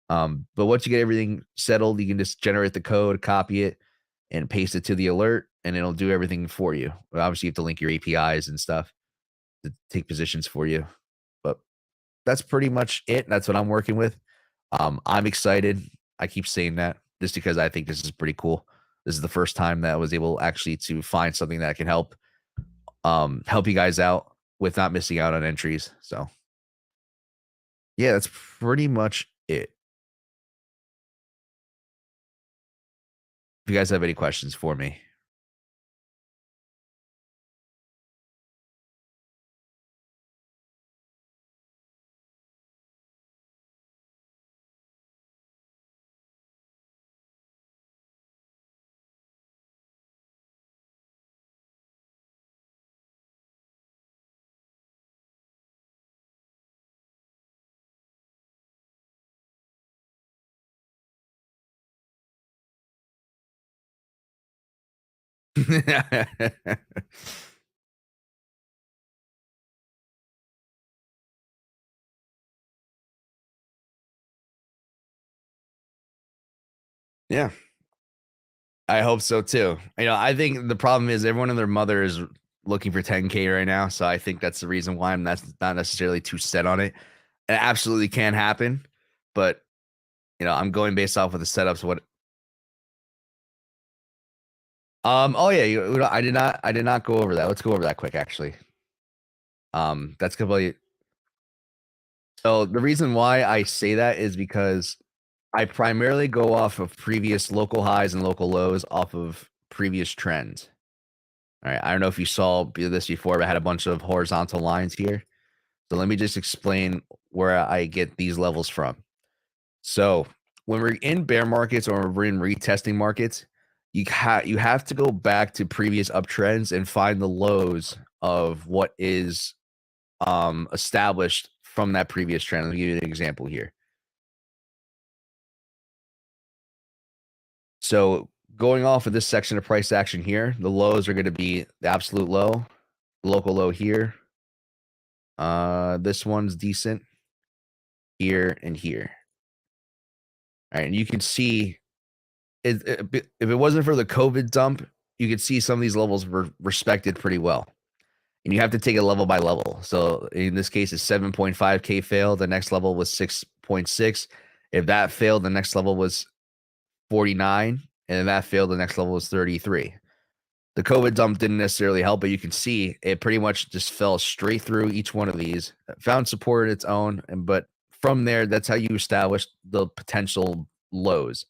But once you get everything settled, you can just generate the code, copy it, and paste it to the alert, and it'll do everything for you. But obviously, you have to link your APIs and stuff to take positions for you. But that's pretty much it. That's what I'm working with. I'm excited. I keep saying that just because I think this is pretty cool. This is the first time that I was able actually to find something that can help you guys out with not missing out on entries. So yeah, that's pretty much it. If you guys have any questions for me. Yeah, I hope so too. You know, I think the problem is everyone and their mother is looking for 10K right now. So I think that's the reason why I'm not necessarily too set on it. It absolutely can happen, but you know, I'm going based off of the setups. What? Oh yeah, I did not go over that. Let's go over that quick, actually. That's completely. So the reason why I say that is because I primarily go off of previous local highs and local lows off of previous trends. All right. I don't know if you saw this before, but I had a bunch of horizontal lines here. So let me just explain where I get these levels from. So when we're in bear markets or we're in retesting markets, you have to go back to previous uptrends and find the lows of what is established from that previous trend. Let me give you an example here. So going off of this section of price action here, the lows are going to be the absolute low, local low here. This one's decent here and here. All right, and you can see if it wasn't for the COVID dump, you could see some of these levels were respected pretty well. And you have to take it level by level. So in this case, it's 7.5K failed. The next level was 6.6. If that failed, the next level was 49. And if that failed, the next level was 33. The COVID dump didn't necessarily help, but you can see it pretty much just fell straight through each one of these, found support its own. But from there, that's how you establish the potential lows.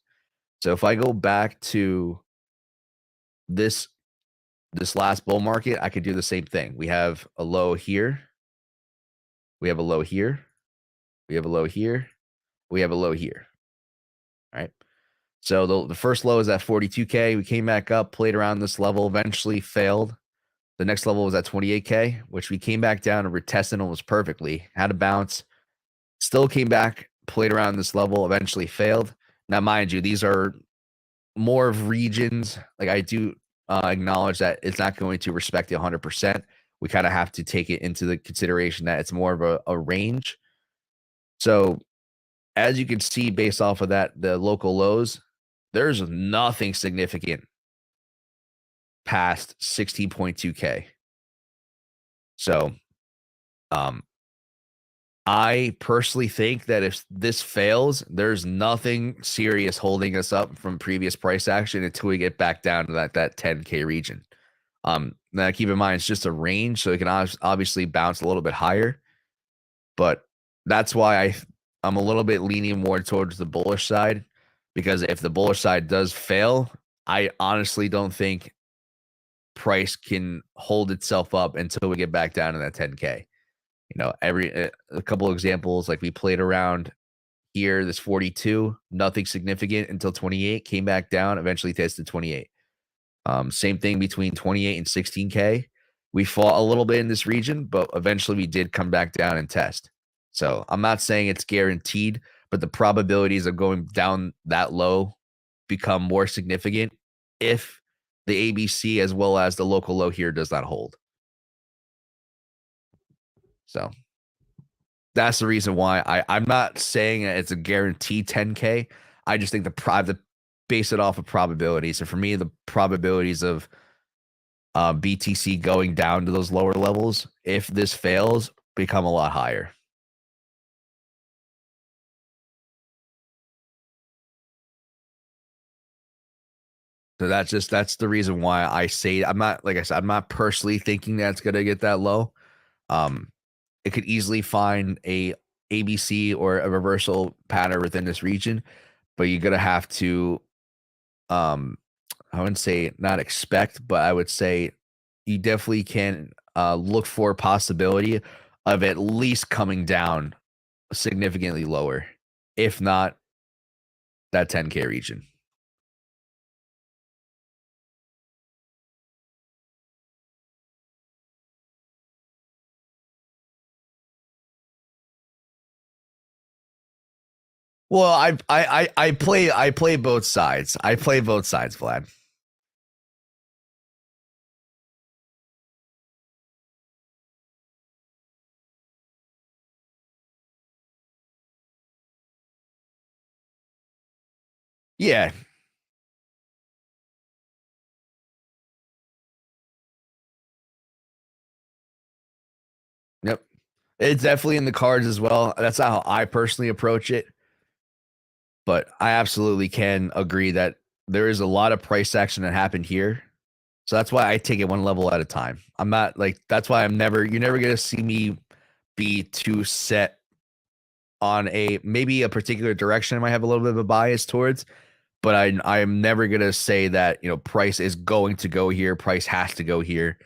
So if I go back to this last bull market, I could do the same thing. We have a low here. We have a low here. We have a low here. We have a low here. All right. So the first low is at 42K. We came back up, played around this level, eventually failed. The next level was at 28K, which we came back down and retested almost perfectly. Had a bounce, still came back, played around this level, eventually failed. Now, mind you, these are more of regions. Like I do acknowledge that it's not going to respect it 100%. We kind of have to take it into the consideration that it's more of a range. So as you can see, based off of that, the local lows, there's nothing significant past 16.2K. So I personally think that if this fails, there's nothing serious holding us up from previous price action until we get back down to that 10K region. Now keep in mind it's just a range, so it can obviously bounce a little bit higher. But that's why I'm a little bit leaning more towards the bullish side, because if the bullish side does fail, I honestly don't think price can hold itself up until we get back down to that 10K. A couple of examples, like we played around here, this 42, nothing significant until 28, came back down, eventually tested 28. Same thing between 28 and 16K. We fought a little bit in this region, but eventually we did come back down and test. So I'm not saying it's guaranteed, but the probabilities of going down that low become more significant if the ABC as well as the local low here does not hold. So that's the reason why I'm not saying that it's a guaranteed 10K. I just think the base it off of probabilities. And for me, the probabilities of BTC going down to those lower levels, if this fails, become a lot higher. So that's the reason why I say I'm not, like I said, I'm not personally thinking that's gonna get that low. It could easily find a ABC or a reversal pattern within this region, but you're gonna have to I wouldn't say not expect, but I would say you definitely can look for a possibility of at least coming down significantly lower, if not that 10K region. Well, I play both sides. I play both sides, Vlad. Yeah. Yep. It's definitely in the cards as well. That's how I personally approach it. But I absolutely can agree that there is a lot of price action that happened here. So that's why I take it one level at a time. I'm not like, that's why you're never going to see me be too set on maybe a particular direction I might have a little bit of a bias towards, but I am never going to say that, price is going to go here, price has to go here.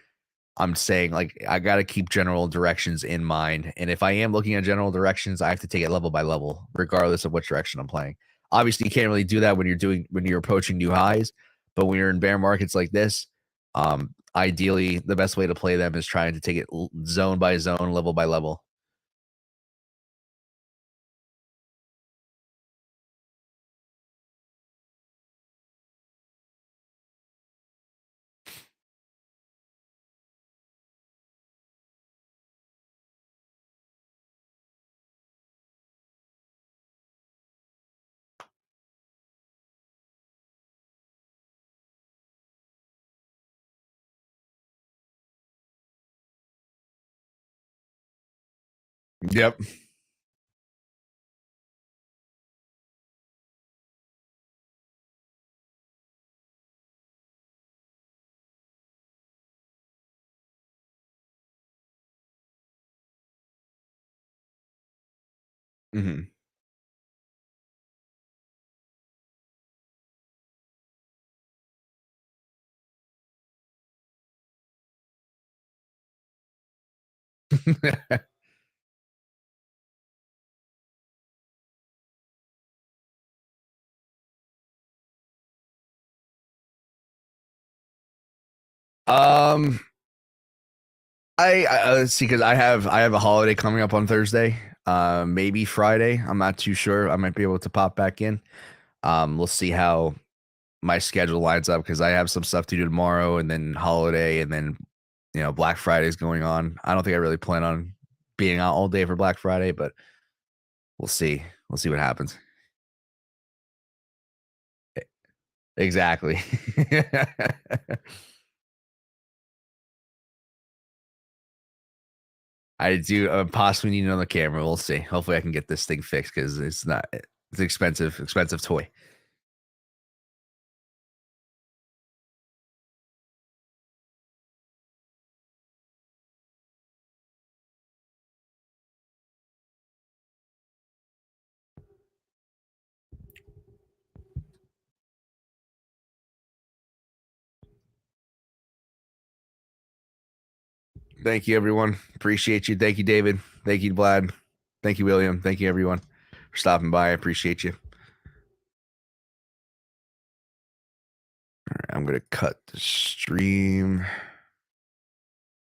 I'm saying, like, I got to keep general directions in mind. And if I am looking at general directions, I have to take it level by level, regardless of what direction I'm playing. Obviously, you can't really do that when you're approaching new highs, but when you're in bear markets like this, ideally the best way to play them is trying to take it zone by zone, level by level. Yep. Hmm. um, let's see, because I have a holiday coming up on Thursday, maybe Friday. I'm not too sure. I might be able to pop back in. We'll see how my schedule lines up, because I have some stuff to do tomorrow, and then holiday, and then Black Friday is going on. I don't think I really plan on being out all day for Black Friday, but we'll see. We'll see what happens. Exactly. I do possibly need another camera. We'll see. Hopefully, I can get this thing fixed, because it's expensive toy. Thank you, everyone. Appreciate you. Thank you, David. Thank you, Vlad. Thank you, William. Thank you, everyone, for stopping by. I appreciate you. All right, I'm going to cut the stream.